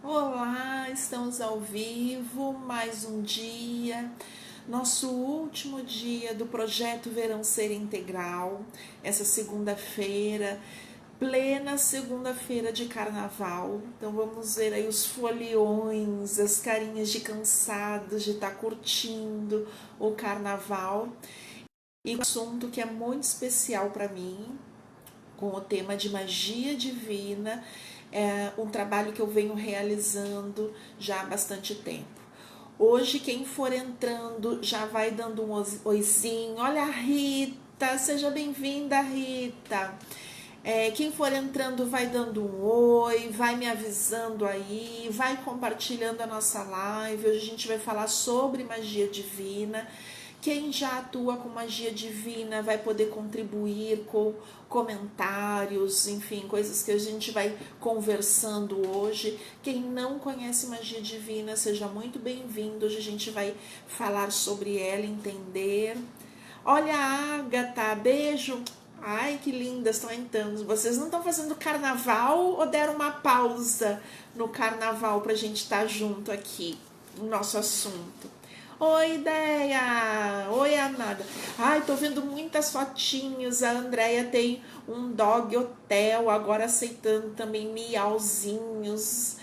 Olá, estamos ao vivo, mais um dia, nosso último dia do projeto Verão Ser Integral, essa segunda-feira, plena segunda-feira de carnaval. Então vamos ver aí os foliões, as carinhas de cansados de estar curtindo o carnaval. E um assunto que é muito especial para mim, com o tema de magia divina, é um trabalho que eu venho realizando já há bastante tempo. Hoje, quem for entrando já vai dando um oizinho. Olha a Rita, seja bem-vinda, Rita. Quem for entrando vai dando um oi, vai me avisando aí, vai compartilhando a nossa live. Hoje a gente vai falar sobre magia divina. Quem já atua com magia divina vai poder contribuir com comentários, enfim, coisas que a gente vai conversando hoje. Quem não conhece magia divina, seja muito bem-vindo. Hoje a gente vai falar sobre ela, entender. Olha a Agatha, beijo. Ai, que lindas estão entrando. Vocês não estão fazendo carnaval ou deram uma pausa no carnaval pra gente estar junto aqui no nosso assunto? Oi, Ideia! Oi, amada! Ai, tô vendo muitas fotinhos. A Andrea tem um dog hotel, agora aceitando também miauzinhos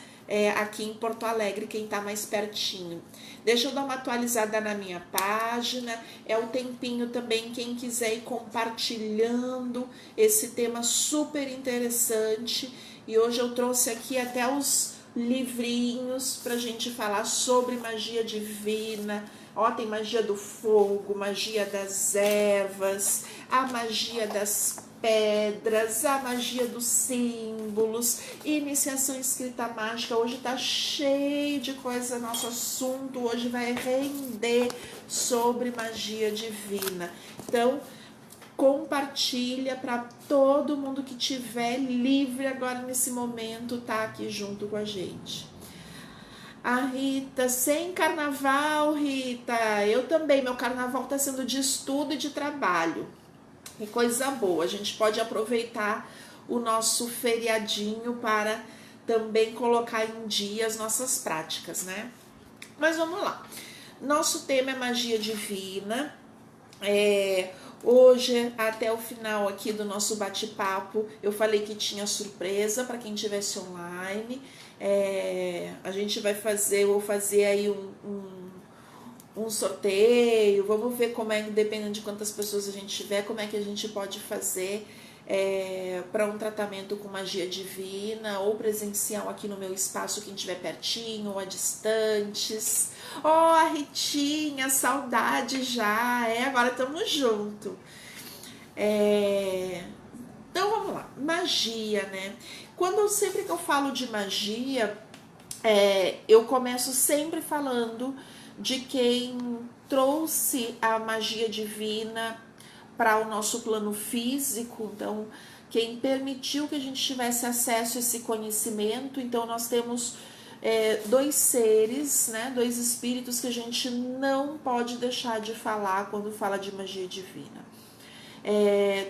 aqui em Porto Alegre, quem tá mais pertinho. Deixa eu dar uma atualizada na minha página. É o tempinho também, quem quiser ir compartilhando esse tema super interessante. E hoje eu trouxe aqui até os livrinhos pra gente falar sobre magia divina. Ó, tem magia do fogo, magia das ervas, a magia das pedras, a magia dos símbolos, iniciação escrita mágica. Hoje tá cheio de coisa, nosso assunto hoje vai render sobre magia divina. Então, compartilha para todo mundo que tiver livre agora nesse momento tá aqui junto com a gente. A Rita, sem carnaval, Rita. Eu também, meu carnaval tá sendo de estudo e de trabalho. Que coisa boa, a gente pode aproveitar o nosso feriadinho para também colocar em dia as nossas práticas, né? Mas vamos lá. Nosso tema é magia divina. Hoje, até o final aqui do nosso bate-papo, eu falei que tinha surpresa para quem estivesse online. A gente vai fazer, vou fazer aí um sorteio, vamos ver como é, dependendo de quantas pessoas a gente tiver, como é que a gente pode fazer para um tratamento com magia divina, ou presencial aqui no meu espaço, quem estiver pertinho, ou a distantes. Oh, a Ritinha, saudade já, agora estamos juntos. Então vamos lá, magia, né? Sempre que eu falo de magia, eu começo sempre falando de quem trouxe a magia divina para o nosso plano físico, então quem permitiu que a gente tivesse acesso a esse conhecimento. Então nós temos dois seres, né, dois espíritos que a gente não pode deixar de falar quando fala de magia divina.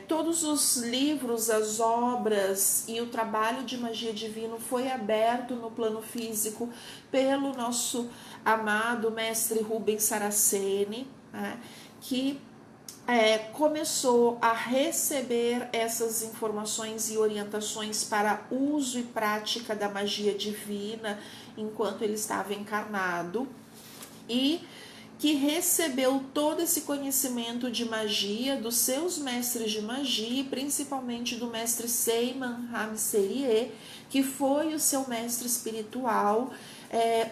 Todos os livros, as obras e o trabalho de magia divina foi aberto no plano físico pelo nosso amado mestre Rubens Saraceni, né, que começou a receber essas informações e orientações para uso e prática da magia divina enquanto ele estava encarnado, e que recebeu todo esse conhecimento de magia dos seus mestres de magia, principalmente do mestre Seyman Ramserie, que foi o seu mestre espiritual,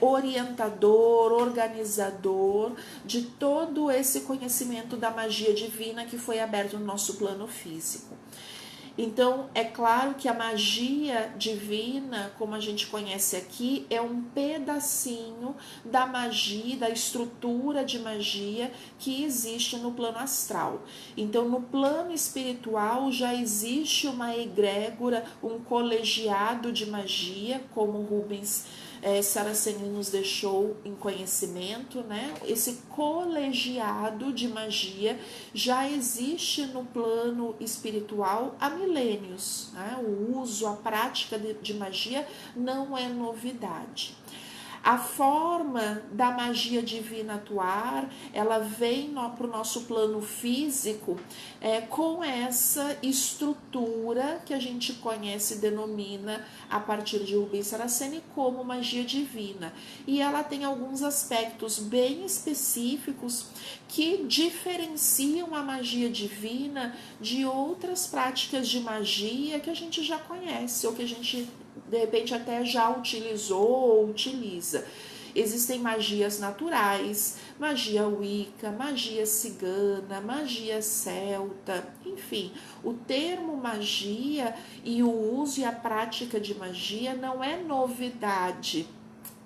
orientador, organizador de todo esse conhecimento da magia divina que foi aberto no nosso plano físico. Então, é claro que a magia divina, como a gente conhece aqui, é um pedacinho da magia, da estrutura de magia que existe no plano astral. Então, no plano espiritual já existe uma egrégora, um colegiado de magia, como Rubens Saraceni nos deixou em conhecimento, né? Esse colegiado de magia já existe no plano espiritual há milênios, né? O uso, a prática de magia não é novidade. A forma da magia divina atuar, ela vem para o nosso plano físico com essa estrutura que a gente conhece e denomina a partir de Rubens Saraceni como magia divina. E ela tem alguns aspectos bem específicos que diferenciam a magia divina de outras práticas de magia que a gente já conhece ou que a gente de repente até já utilizou ou utiliza. Existem magias naturais, magia wicca, magia cigana, magia celta, enfim, o termo magia e o uso e a prática de magia não é novidade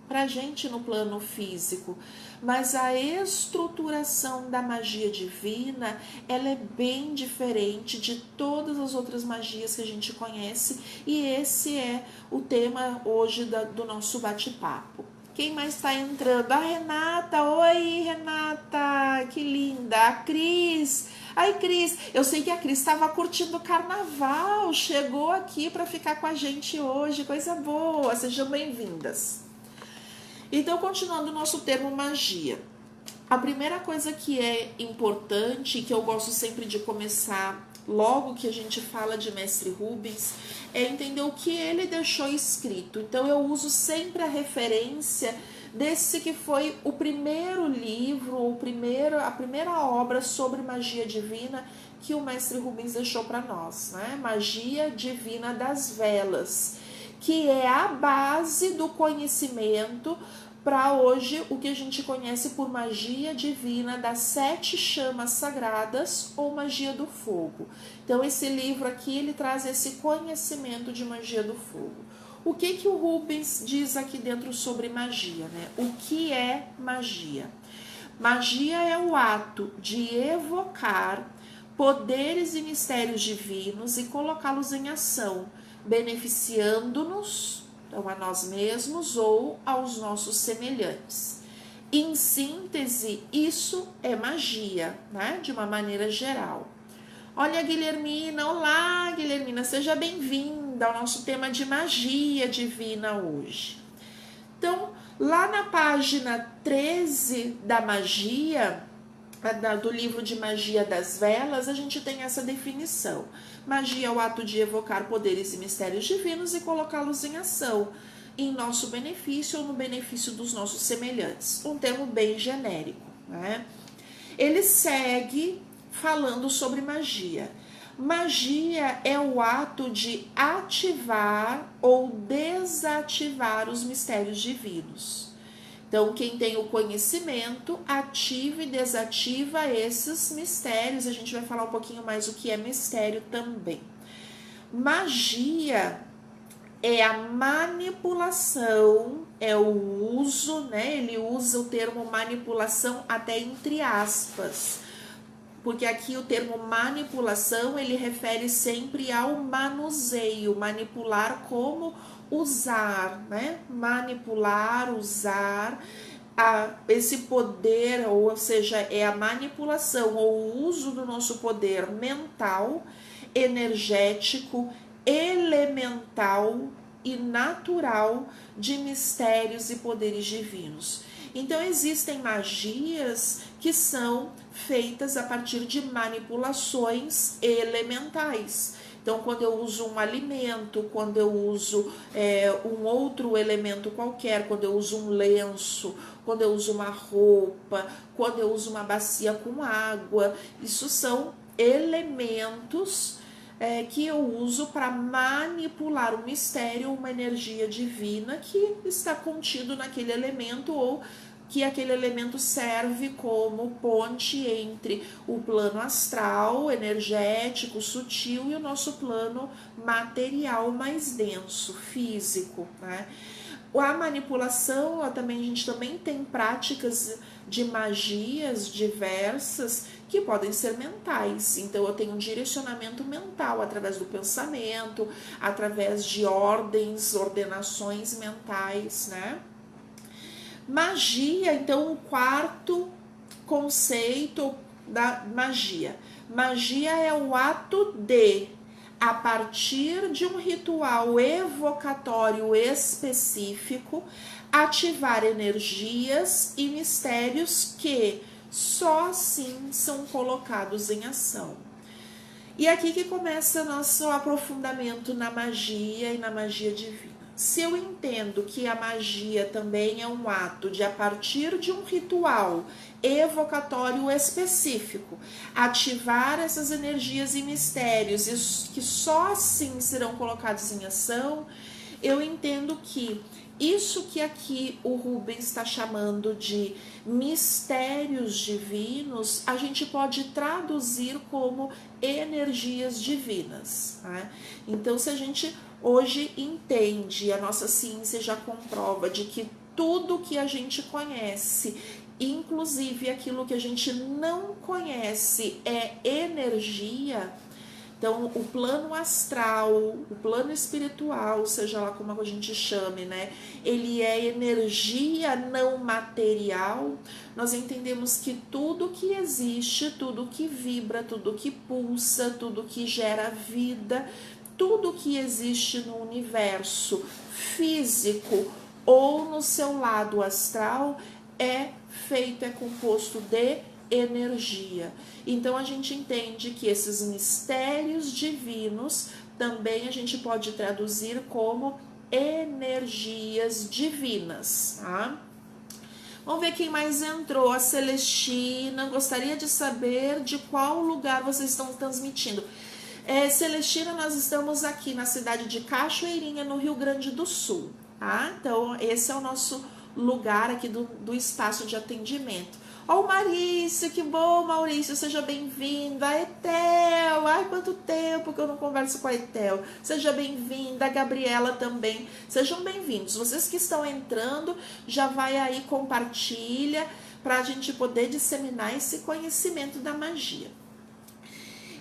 para gente no plano físico, mas a estruturação da magia divina, ela é bem diferente de todas as outras magias que a gente conhece, e esse é o tema hoje do nosso bate-papo. Quem mais está entrando? A Renata. Oi, Renata, que linda. A Cris. Ai, Cris, eu sei que a Cris estava curtindo o carnaval, chegou aqui para ficar com a gente hoje, coisa boa, sejam bem-vindas. Então, continuando o nosso termo magia, a primeira coisa que é importante, que eu gosto sempre de começar logo que a gente fala de Mestre Rubens, é entender o que ele deixou escrito. Então, eu uso sempre a referência desse que foi o primeiro livro, a primeira obra sobre magia divina que o Mestre Rubens deixou para nós, né? Magia Divina das Velas, que é a base do conhecimento para hoje o que a gente conhece por magia divina das 7 chamas sagradas ou magia do fogo. Então esse livro aqui ele traz esse conhecimento de magia do fogo. O que o Rubens diz aqui dentro sobre magia, né? O que é magia? Magia é o ato de evocar poderes e mistérios divinos e colocá-los em ação, beneficiando-nos, então, a nós mesmos ou aos nossos semelhantes. Em síntese, isso é magia, né? De uma maneira geral. Olha a Guilhermina, olá Guilhermina, seja bem-vinda ao nosso tema de magia divina hoje. Então, lá na página 13 da magia, do livro de Magia das Velas, a gente tem essa definição. Magia é o ato de evocar poderes e mistérios divinos e colocá-los em ação, em nosso benefício ou no benefício dos nossos semelhantes. Um termo bem genérico, né? Ele segue falando sobre magia. Magia é o ato de ativar ou desativar os mistérios divinos. Então, quem tem o conhecimento, ativa e desativa esses mistérios. A gente vai falar um pouquinho mais o que é mistério também. Magia é a manipulação, é o uso, né? Ele usa o termo manipulação até entre aspas, porque aqui o termo manipulação, ele refere sempre ao manuseio, manipular como usar, né? Manipular, usar esse poder, ou seja, é a manipulação ou o uso do nosso poder mental, energético, elemental e natural de mistérios e poderes divinos. Então existem magias que são feitas a partir de manipulações elementais. Então, quando eu uso um alimento, quando eu uso um outro elemento qualquer, quando eu uso um lenço, quando eu uso uma roupa, quando eu uso uma bacia com água, isso são elementos que eu uso para manipular um mistério, uma energia divina que está contido naquele elemento ou que aquele elemento serve como ponte entre o plano astral, energético, sutil e o nosso plano material mais denso, físico, né? A manipulação, a gente também tem práticas de magias diversas que podem ser mentais. Então eu tenho um direcionamento mental através do pensamento, através de ordenações mentais, né? Magia, então, o quarto conceito da magia. Magia é o ato de, a partir de um ritual evocatório específico, ativar energias e mistérios que só assim são colocados em ação. E aqui que começa nosso aprofundamento na magia e na magia divina. Se eu entendo que a magia também é um ato de, a partir de um ritual evocatório específico, ativar essas energias e mistérios que só assim serão colocados em ação, eu entendo que isso que aqui o Rubens está chamando de mistérios divinos, a gente pode traduzir como energias divinas, né? Então, se a gente hoje entende, a nossa ciência já comprova de que tudo que a gente conhece, inclusive aquilo que a gente não conhece, é energia. Então, o plano astral, o plano espiritual, seja lá como a gente chame, né? Ele é energia não material. Nós entendemos que tudo que existe, tudo que vibra, tudo que pulsa, tudo que gera vida, tudo que existe no universo físico ou no seu lado astral é composto de energia. Então a gente entende que esses mistérios divinos também a gente pode traduzir como energias divinas, tá? Vamos ver quem mais entrou. A Celestina, gostaria de saber de qual lugar vocês estão transmitindo. Celestina, nós estamos aqui na cidade de Cachoeirinha, no Rio Grande do Sul, tá? Então esse é o nosso lugar aqui do espaço de atendimento. Ó, o Maurício, que bom, Maurício, seja bem-vinda. A Etel, ai, quanto tempo que eu não converso com a Etel. Seja bem-vinda, a Gabriela também. Sejam bem-vindos. Vocês que estão entrando, já vai aí, compartilha, para a gente poder disseminar esse conhecimento da magia.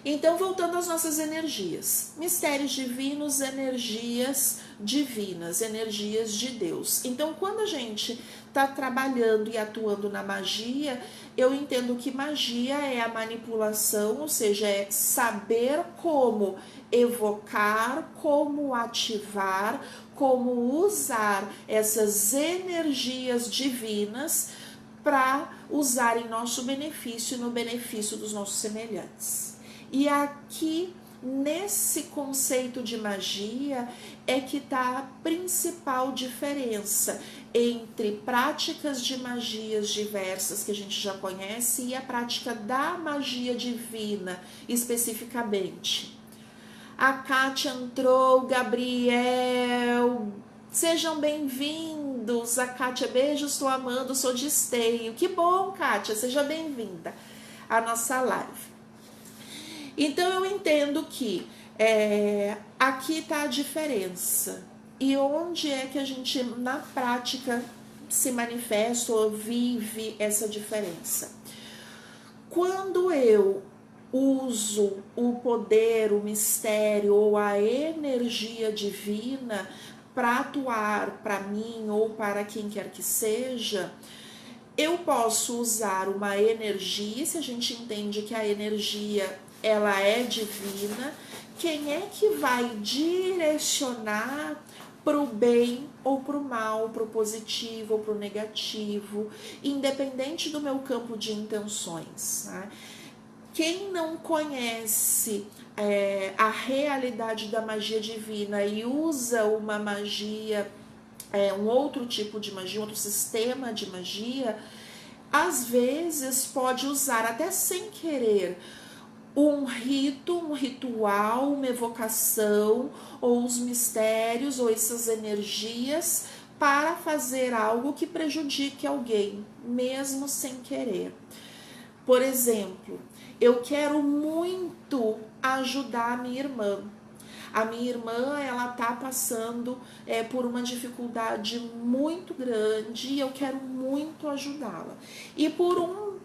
Então, voltando às nossas energias. Mistérios divinos, energias divinas, energias de Deus. Então, quando a gente está trabalhando e atuando na magia, eu entendo que magia é a manipulação, ou seja, é saber como evocar, como ativar, como usar essas energias divinas para usar em nosso benefício e no benefício dos nossos semelhantes. E aqui, nesse conceito de magia, é que está a principal diferença entre práticas de magias diversas que a gente já conhece e a prática da magia divina, especificamente. A Kátia entrou, Gabriel, sejam bem-vindos. A Kátia, beijo, estou amando, sou de Esteio. Que bom, Kátia, seja bem-vinda à nossa live. Então eu entendo que aqui está a diferença. E onde é que a gente, na prática, se manifesta ou vive essa diferença? Quando eu uso o poder, o mistério ou a energia divina para atuar para mim ou para quem quer que seja, eu posso usar uma energia, se a gente entende que a energia ela é divina, quem é que vai direcionar para o bem ou para o mal, para o positivo ou para o negativo, independente do meu campo de intenções, né? Quem não conhece a realidade da magia divina e usa uma magia, um outro tipo de magia, outro sistema de magia, às vezes pode usar até sem querer um rito, um ritual, uma evocação, ou os mistérios, ou essas energias, para fazer algo que prejudique alguém, mesmo sem querer. Por exemplo, eu quero muito ajudar a minha irmã. A minha irmã, ela tá passando por uma dificuldade muito grande e eu quero muito ajudá-la. E por um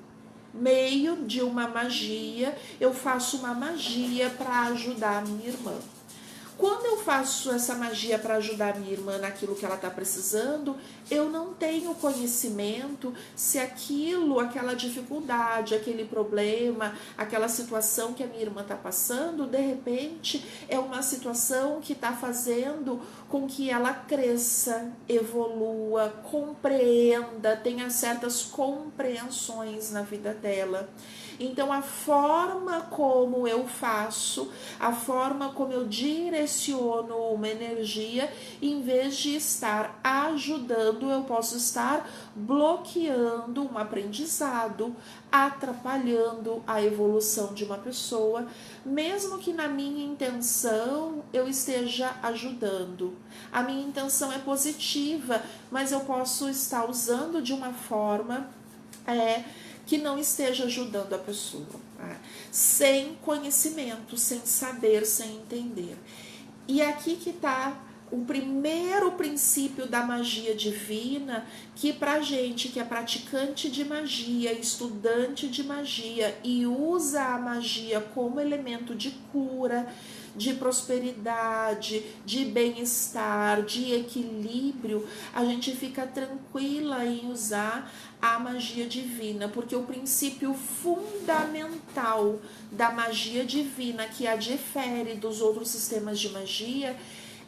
meio de uma magia, eu faço uma magia para ajudar a minha irmã. Quando eu faço essa magia para ajudar a minha irmã naquilo que ela está precisando, eu não tenho conhecimento se aquilo, aquela dificuldade, aquele problema, aquela situação que a minha irmã está passando, de repente é uma situação que está fazendo com que ela cresça, evolua, compreenda, tenha certas compreensões na vida dela. Então, a forma como eu faço, a forma como eu direciono uma energia, em vez de estar ajudando, eu posso estar bloqueando um aprendizado, atrapalhando a evolução de uma pessoa, mesmo que na minha intenção eu esteja ajudando. A minha intenção é positiva, mas eu posso estar usando de uma forma que não esteja ajudando a pessoa, sem conhecimento, sem saber, sem entender. E aqui que está o primeiro princípio da magia divina, que pra gente que é praticante de magia, estudante de magia e usa a magia como elemento de cura, de prosperidade, de bem-estar, de equilíbrio, a gente fica tranquila em usar a magia divina, porque o princípio fundamental da magia divina, que a difere dos outros sistemas de magia,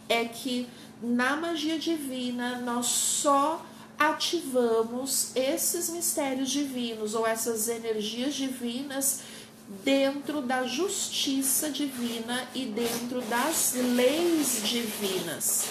é que na magia divina nós só ativamos esses mistérios divinos ou essas energias divinas dentro da justiça divina e dentro das leis divinas.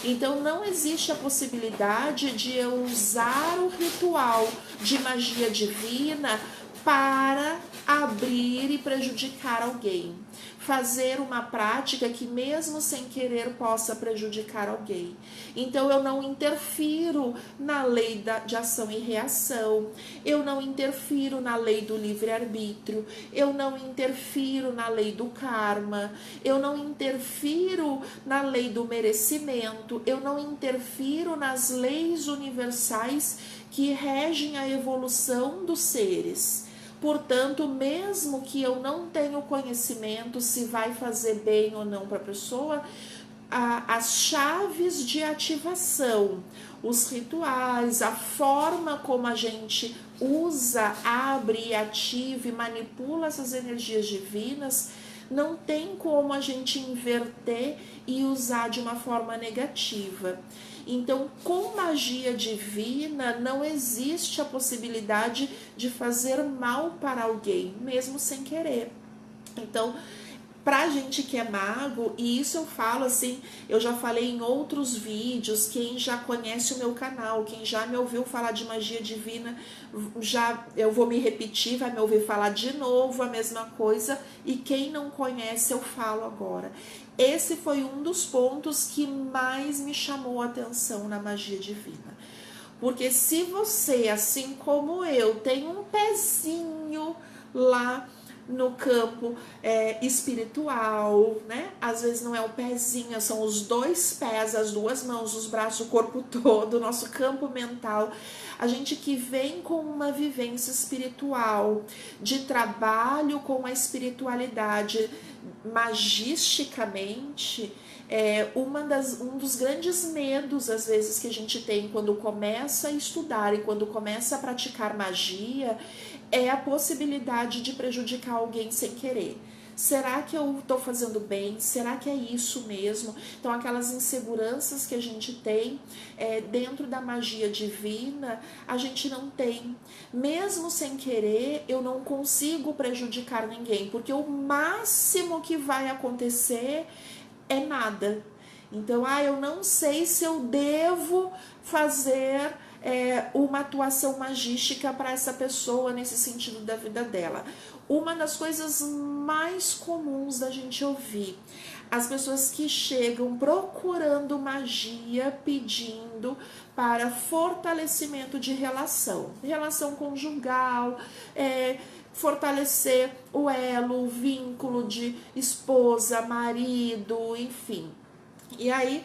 Então não existe a possibilidade de eu usar o ritual de magia divina para abrir e prejudicar alguém. Fazer uma prática que mesmo sem querer possa prejudicar alguém. Então eu não interfiro na lei de ação e reação, eu não interfiro na lei do livre-arbítrio, eu não interfiro na lei do karma, eu não interfiro na lei do merecimento, eu não interfiro nas leis universais que regem a evolução dos seres. Portanto, mesmo que eu não tenha conhecimento se vai fazer bem ou não para a pessoa, as chaves de ativação, os rituais, a forma como a gente usa, abre, ativa e manipula essas energias divinas, não tem como a gente inverter e usar de uma forma negativa. Então, com magia divina, não existe a possibilidade de fazer mal para alguém, mesmo sem querer. Então, pra gente que é mago, e isso eu falo assim, eu já falei em outros vídeos, quem já conhece o meu canal, quem já me ouviu falar de magia divina, eu vou me repetir, vai me ouvir falar de novo a mesma coisa, e quem não conhece eu falo agora. Esse foi um dos pontos que mais me chamou a atenção na magia divina. Porque se você, assim como eu, tem um pezinho lá no campo espiritual, né? Às vezes não é o pezinho, são os dois pés, as duas mãos, os braços, o corpo todo, o nosso campo mental. A gente que vem com uma vivência espiritual, de trabalho com a espiritualidade magisticamente, um dos grandes medos, às vezes, que a gente tem quando começa a estudar e quando começa a praticar magia, é a possibilidade de prejudicar alguém sem querer. Será que eu estou fazendo bem? Será que é isso mesmo? Então, aquelas inseguranças que a gente tem dentro da magia divina, a gente não tem. Mesmo sem querer, eu não consigo prejudicar ninguém, porque o máximo que vai acontecer é nada. Então, eu não sei se eu devo fazer uma atuação magística para essa pessoa nesse sentido da vida dela. Uma das coisas mais comuns da gente ouvir, as pessoas que chegam procurando magia, pedindo para fortalecimento de relação conjugal, fortalecer o elo, o vínculo de esposa, marido, enfim. E aí,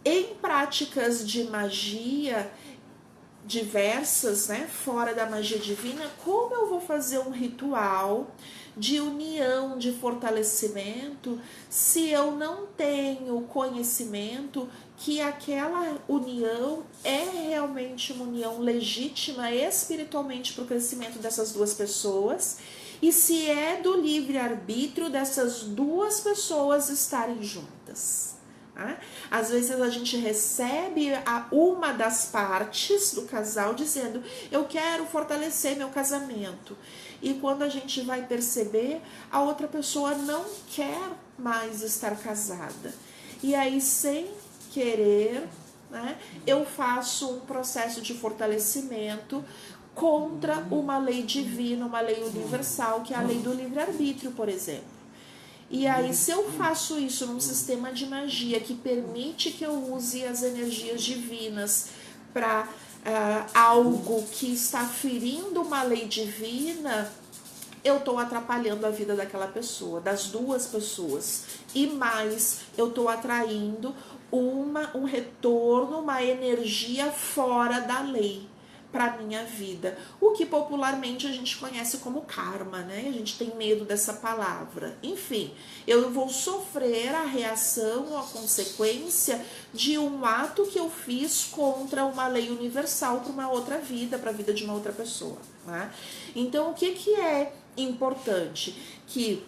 em práticas de magia diversas, né, fora da magia divina, como eu vou fazer um ritual de união, de fortalecimento, se eu não tenho conhecimento que aquela união é realmente uma união legítima espiritualmente para o crescimento dessas duas pessoas, e se é do livre-arbítrio dessas duas pessoas estarem juntas. Às vezes a gente recebe uma das partes do casal dizendo: eu quero fortalecer meu casamento, e quando a gente vai perceber, a outra pessoa não quer mais estar casada, e aí, sem querer, né, eu faço um processo de fortalecimento contra uma lei divina, uma lei universal, que é a lei do livre-arbítrio, por exemplo. E aí, se eu faço isso num sistema de magia que permite que eu use as energias divinas para algo que está ferindo uma lei divina, eu estou atrapalhando a vida daquela pessoa, das duas pessoas. E mais, eu estou atraindo um retorno, uma energia fora da lei para minha vida, o que popularmente a gente conhece como karma, né? A gente tem medo dessa palavra. Enfim, eu vou sofrer a reação ou a consequência de um ato que eu fiz contra uma lei universal para uma outra vida, para a vida de uma outra pessoa, né? Então, o que é importante? Que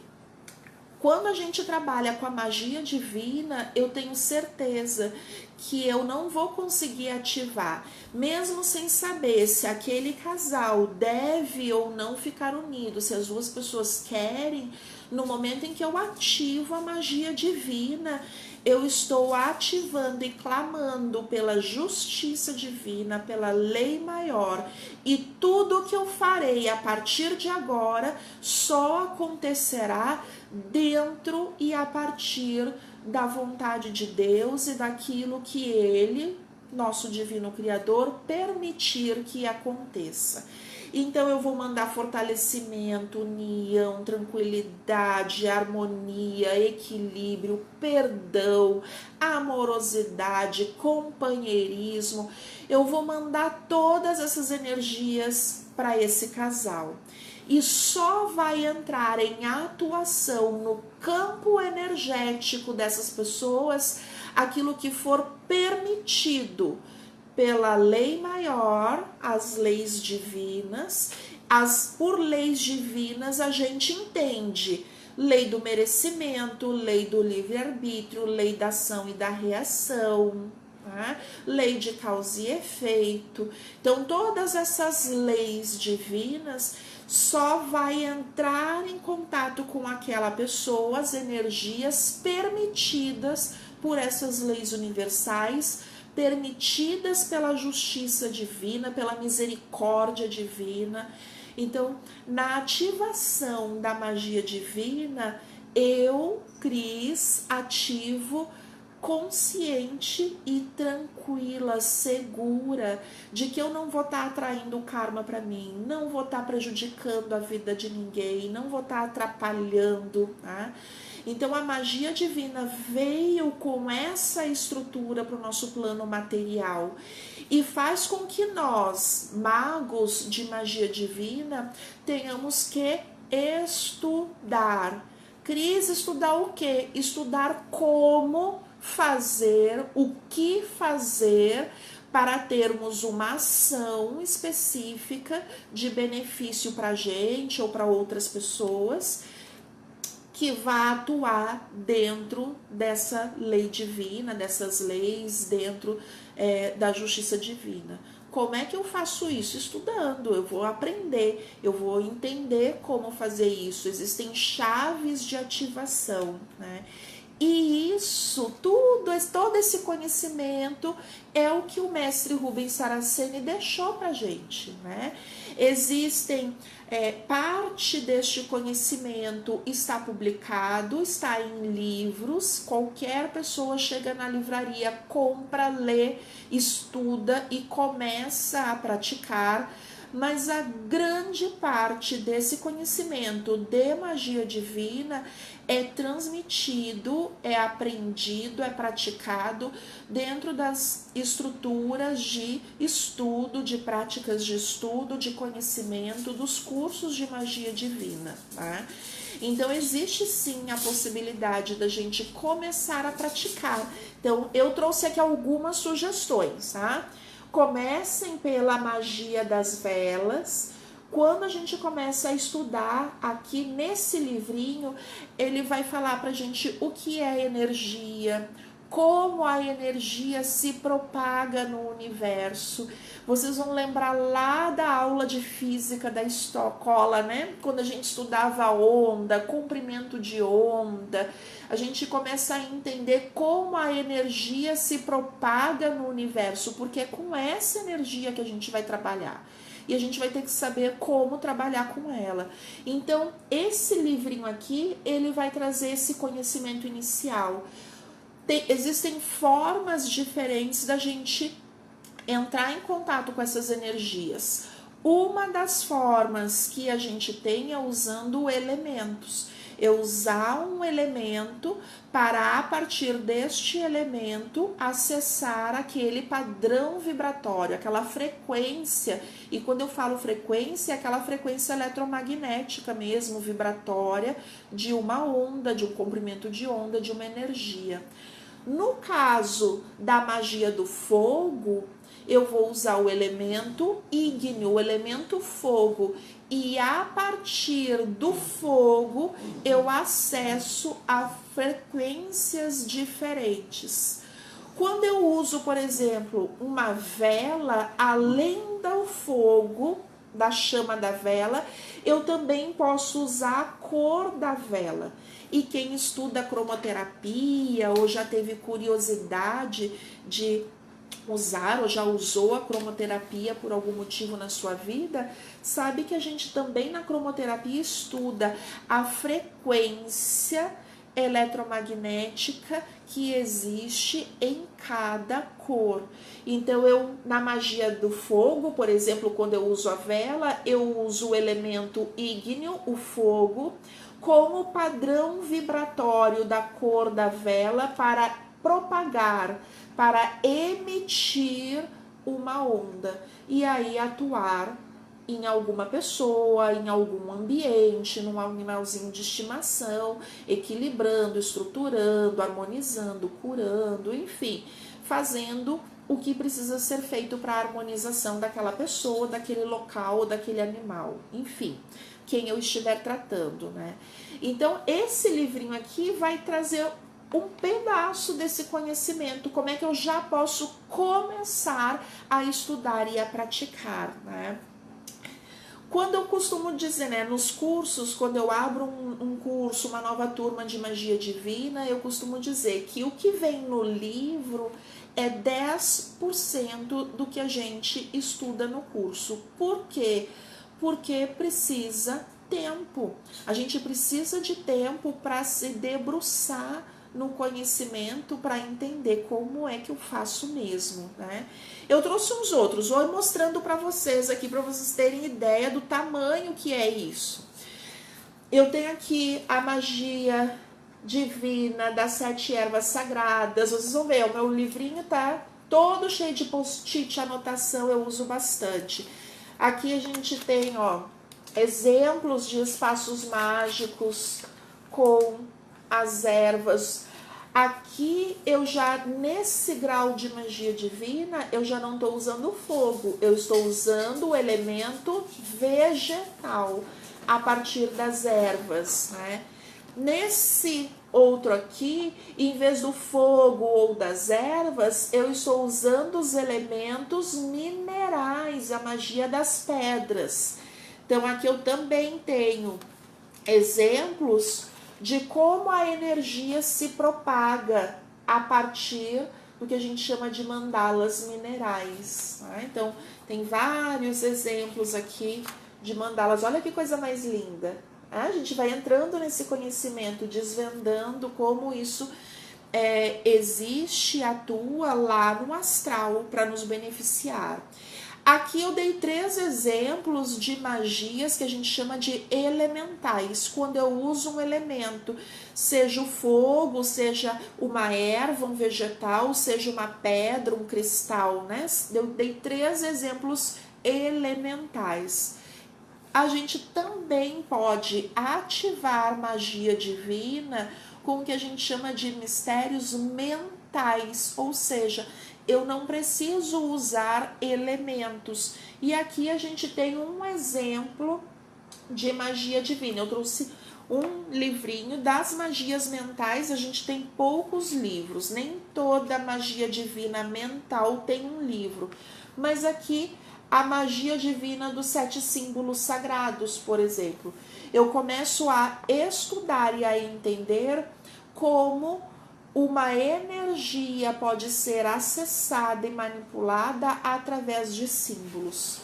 quando a gente trabalha com a magia divina, eu tenho certeza que eu não vou conseguir ativar, mesmo sem saber se aquele casal deve ou não ficar unido, se as duas pessoas querem. No momento em que eu ativo a magia divina, eu estou ativando e clamando pela justiça divina, pela lei maior, e tudo que eu farei a partir de agora só acontecerá dentro e a partir da vontade de Deus e daquilo que Ele, nosso divino Criador, permitir que aconteça. Então eu vou mandar fortalecimento, união, tranquilidade, harmonia, equilíbrio, perdão, amorosidade, companheirismo. Eu vou mandar todas essas energias para esse casal. E só vai entrar em atuação no campo energético dessas pessoas aquilo que for permitido pela lei maior, as leis divinas. Por leis divinas a gente entende lei do merecimento, lei do livre-arbítrio, lei da ação e da reação, tá? Lei de causa e efeito. Então, todas essas leis divinas só vai entrar em contato com aquela pessoa, as energias permitidas por essas leis universais, permitidas pela justiça divina, pela misericórdia divina. Então, na ativação da magia divina, eu, Cris, ativo consciente e tranquila, segura de que eu não vou estar atraindo karma para mim, não vou estar prejudicando a vida de ninguém, não vou estar atrapalhando, tá? Então a magia divina veio com essa estrutura para o nosso plano material e faz com que nós, magos de magia divina, tenhamos que estudar. Cris, estudar o quê? Estudar como fazer, o que fazer para termos uma ação específica de benefício para a gente ou para outras pessoas, que vá atuar dentro dessa lei divina, dessas leis, dentro da justiça divina. Como é que eu faço isso? Estudando, eu vou aprender, eu vou entender como fazer isso. Existem chaves de ativação, né? E isso, todo esse conhecimento é o que o mestre Rubens Saraceni deixou pra gente, né? Existem, parte deste conhecimento está publicado, está em livros, qualquer pessoa chega na livraria, compra, lê, estuda e começa a praticar, mas a grande parte desse conhecimento de magia divina é transmitido, é aprendido, é praticado dentro das estruturas de estudo, de práticas de estudo, de conhecimento, dos cursos de magia divina, tá? Então existe sim a possibilidade da gente começar a praticar. Então eu trouxe aqui algumas sugestões, tá? Comecem pela magia das velas. Quando a gente começa a estudar aqui nesse livrinho, ele vai falar pra gente o que é energia, como a energia se propaga no universo. Vocês vão lembrar lá da aula de física da escola, né? Quando a gente estudava onda, comprimento de onda, a gente começa a entender como a energia se propaga no universo, porque é com essa energia que a gente vai trabalhar. E a gente vai ter que saber como trabalhar com ela. Então, esse livrinho aqui, ele vai trazer esse conhecimento inicial. Existem formas diferentes da gente entrar em contato com essas energias. Uma das formas que a gente tem é usando elementos. Eu usar um elemento para, a partir deste elemento, acessar aquele padrão vibratório, aquela frequência. E quando eu falo frequência, é aquela frequência eletromagnética mesmo, vibratória, de uma onda, de um comprimento de onda, de uma energia. No caso da magia do fogo, eu vou usar o elemento ígneo, o elemento fogo, e a partir do fogo eu acesso a frequências diferentes. Quando eu uso, por exemplo, uma vela, além do fogo, da chama da vela, eu também posso usar a cor da vela. E quem estuda cromoterapia ou já teve curiosidade de usar ou já usou a cromoterapia por algum motivo na sua vida, sabe que a gente também na cromoterapia estuda a frequência eletromagnética que existe em cada cor. Então eu, na magia do fogo, por exemplo, quando eu uso a vela, eu uso o elemento ígneo, o fogo, como padrão vibratório da cor da vela para propagar, para emitir uma onda e aí atuar em alguma pessoa, em algum ambiente, num animalzinho de estimação, equilibrando, estruturando, harmonizando, curando, enfim, fazendo o que precisa ser feito para a harmonização daquela pessoa, daquele local, daquele animal, enfim, quem eu estiver tratando, né? Então, esse livrinho aqui vai trazer um pedaço desse conhecimento, como é que eu já posso começar a estudar e a praticar, né? Quando eu costumo dizer, né, nos cursos, quando eu abro um curso, uma nova turma de magia divina, eu costumo dizer que o que vem no livro é 10% do que a gente estuda no curso. Por quê? Porque precisa tempo. A gente precisa de tempo para se debruçar no conhecimento, para entender como é que eu faço mesmo, né? Eu trouxe uns outros, vou mostrando para vocês aqui, para vocês terem ideia do tamanho que é isso. Eu tenho aqui a magia divina das 7 ervas sagradas. Vocês vão ver, o meu livrinho tá todo cheio de post-it, anotação, eu uso bastante. Aqui a gente tem, ó, exemplos de espaços mágicos com as ervas. Aqui eu já, nesse grau de magia divina, eu já não estou usando fogo, eu estou usando o elemento vegetal a partir das ervas, né? Nesse outro aqui, em vez do fogo ou das ervas, eu estou usando os elementos minerais, a magia das pedras. Então aqui eu também tenho exemplos de como a energia se propaga a partir do que a gente chama de mandalas minerais, né? Então, tem vários exemplos aqui de mandalas. Olha que coisa mais linda. A gente vai entrando nesse conhecimento, desvendando como isso existe, atua lá no astral para nos beneficiar. Aqui eu dei 3 exemplos de magias que a gente chama de elementais, quando eu uso um elemento, seja o fogo, seja uma erva, um vegetal, seja uma pedra, um cristal, né? Eu dei 3 exemplos elementais. A gente também pode ativar magia divina com o que a gente chama de mistérios mentais, ou seja, eu não preciso usar elementos. E aqui a gente tem um exemplo de magia divina. Eu trouxe um livrinho das magias mentais. A gente tem poucos livros, nem toda magia divina mental tem um livro. Mas aqui a magia divina dos 7 símbolos sagrados, por exemplo. Eu começo a estudar e a entender como uma energia pode ser acessada e manipulada através de símbolos.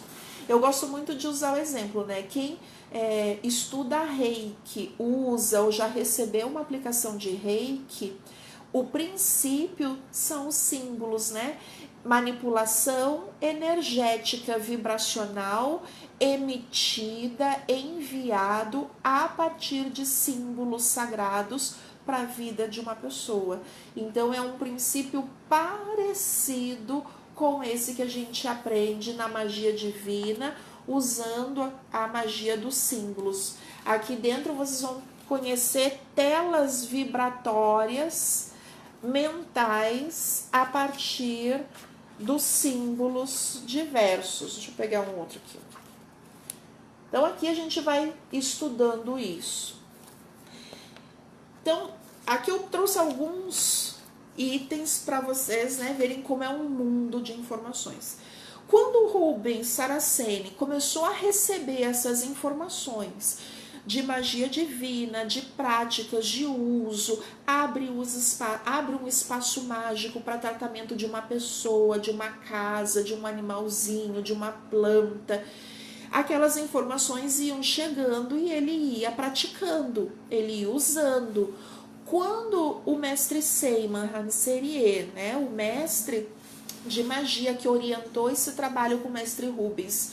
Eu gosto muito de usar o exemplo, né? Quem estuda Reiki, usa ou já recebeu uma aplicação de Reiki, o princípio são os símbolos, né? Manipulação energética vibracional emitida, enviado a partir de símbolos sagrados para a vida de uma pessoa. Então é um princípio parecido com esse que a gente aprende na magia divina, usando a magia dos símbolos. Aqui dentro vocês vão conhecer telas vibratórias mentais a partir dos símbolos diversos. Deixa eu pegar um outro aqui. Então aqui a gente vai estudando isso. Então, aqui eu trouxe alguns itens para vocês, né, verem como é um mundo de informações. Quando o Rubens Saraceni começou a receber essas informações de magia divina, de práticas de uso, abre um espaço mágico para tratamento de uma pessoa, de uma casa, de um animalzinho, de uma planta, aquelas informações iam chegando e ele ia praticando, ele ia usando. Quando o mestre Seyman Hanserier, né, o mestre de magia que orientou esse trabalho com o mestre Rubens,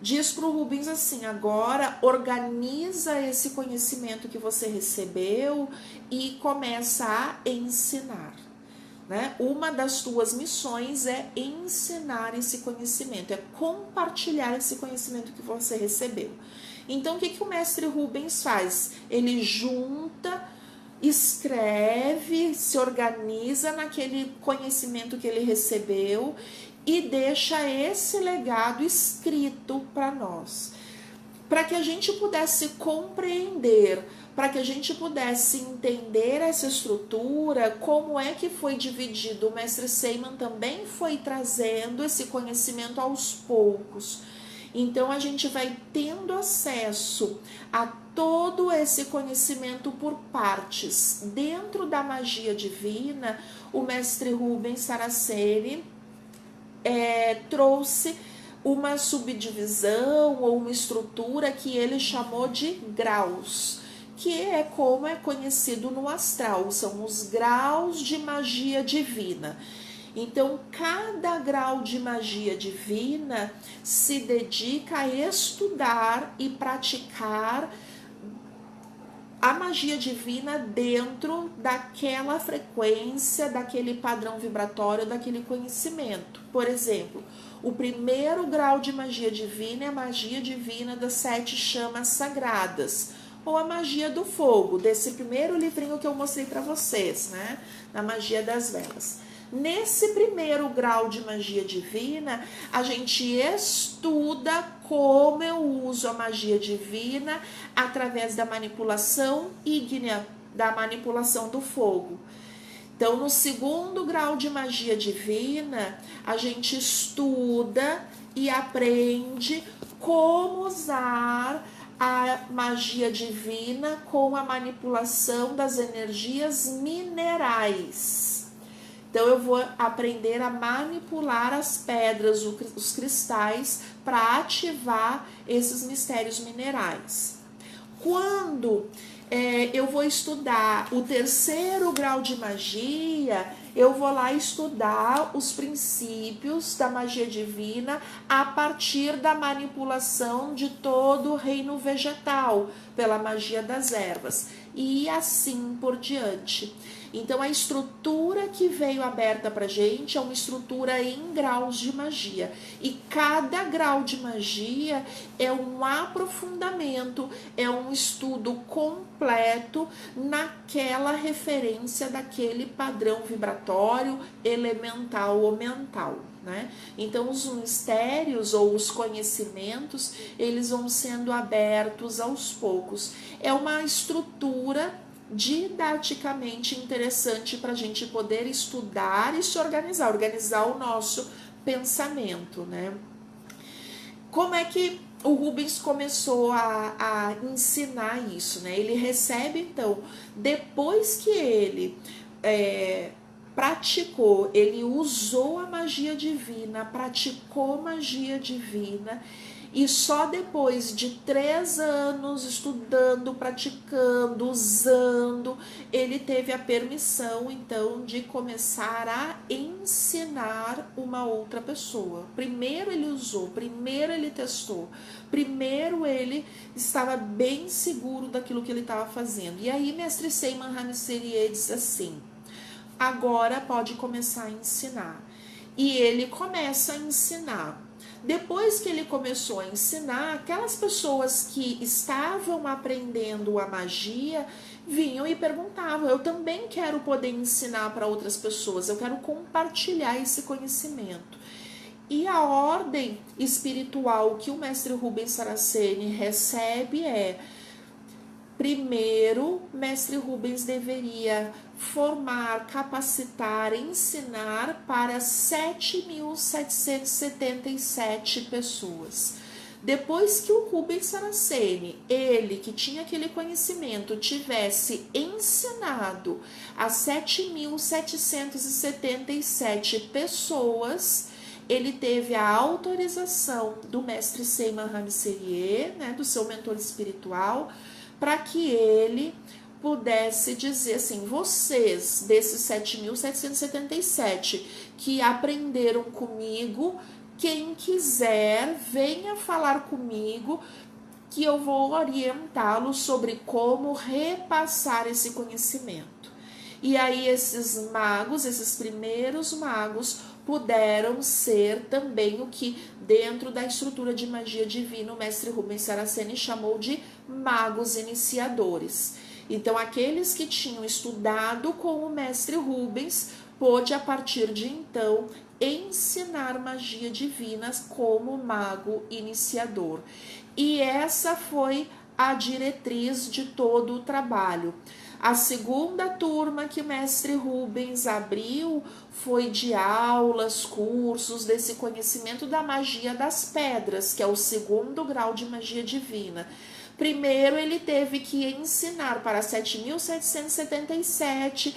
diz para o Rubens assim: agora organiza esse conhecimento que você recebeu e começa a ensinar. Né? Uma das tuas missões é ensinar esse conhecimento, é compartilhar esse conhecimento que você recebeu. Então, o que o mestre Rubens faz? Ele junta, escreve, se organiza naquele conhecimento que ele recebeu e deixa esse legado escrito para nós. Para que a gente pudesse compreender, para que a gente pudesse entender essa estrutura, como é que foi dividido. O mestre Seyman também foi trazendo esse conhecimento aos poucos. Então a gente vai tendo acesso a todo esse conhecimento por partes. Dentro da magia divina, o mestre Rubens Saraceni trouxe uma subdivisão ou uma estrutura que ele chamou de graus, que é como é conhecido no astral, são os graus de magia divina. Então, cada grau de magia divina se dedica a estudar e praticar a magia divina dentro daquela frequência, daquele padrão vibratório, daquele conhecimento. Por exemplo, o primeiro grau de magia divina é a magia divina das 7 chamas sagradas, ou a magia do fogo, desse primeiro livrinho que eu mostrei para vocês, né? Na magia das velas. Nesse primeiro grau de magia divina, a gente estuda como eu uso a magia divina através da manipulação ígnea, da manipulação do fogo. Então, no segundo grau de magia divina, a gente estuda e aprende como usar a magia divina com a manipulação das energias minerais. Então, eu vou aprender a manipular as pedras, os cristais, para ativar esses mistérios minerais. Quando eu vou estudar o terceiro grau de magia, eu vou lá estudar os princípios da magia divina a partir da manipulação de todo o reino vegetal pela magia das ervas e assim por diante. Então a estrutura que veio aberta pra gente é uma estrutura em graus de magia, e cada grau de magia é um aprofundamento, é um estudo completo naquela referência daquele padrão vibratório, elemental ou mental, né? Então os mistérios ou os conhecimentos, eles vão sendo abertos aos poucos. É uma estrutura didaticamente interessante para a gente poder estudar e se organizar o nosso pensamento, né? Como é que o Rubens começou a ensinar isso, né? Ele recebe, então, depois que ele praticou, ele usou a magia divina, praticou magia divina, e só depois de 3 anos estudando, praticando, usando, ele teve a permissão, então, de começar a ensinar uma outra pessoa. Primeiro ele usou, primeiro ele testou, primeiro ele estava bem seguro daquilo que ele estava fazendo. E aí, mestre Seyman Haniserie diz assim: agora pode começar a ensinar. E ele começa a ensinar. Depois que ele começou a ensinar, aquelas pessoas que estavam aprendendo a magia vinham e perguntavam: eu também quero poder ensinar para outras pessoas, eu quero compartilhar esse conhecimento. E a ordem espiritual que o mestre Rubens Saraceni recebe é: primeiro, mestre Rubens deveria formar, capacitar, ensinar para 7.777 pessoas. Depois que o Rubens Saraceni, ele que tinha aquele conhecimento, tivesse ensinado a 7.777 pessoas, ele teve a autorização do mestre Seyman Haniserie, né, do seu mentor espiritual, para que ele pudesse dizer assim: vocês, desses 7.777 que aprenderam comigo, quem quiser, venha falar comigo, que eu vou orientá-lo sobre como repassar esse conhecimento. E aí esses magos, esses primeiros magos, puderam ser também o que, dentro da estrutura de magia divina, o mestre Rubens Saraceni chamou de magos iniciadores. Então, aqueles que tinham estudado com o mestre Rubens, pôde, a partir de então, ensinar magia divina como mago iniciador. E essa foi a diretriz de todo o trabalho. A segunda turma que o mestre Rubens abriu foi de aulas, cursos desse conhecimento da magia das pedras, que é o 2º grau de magia divina. Primeiro ele teve que ensinar para 7.777,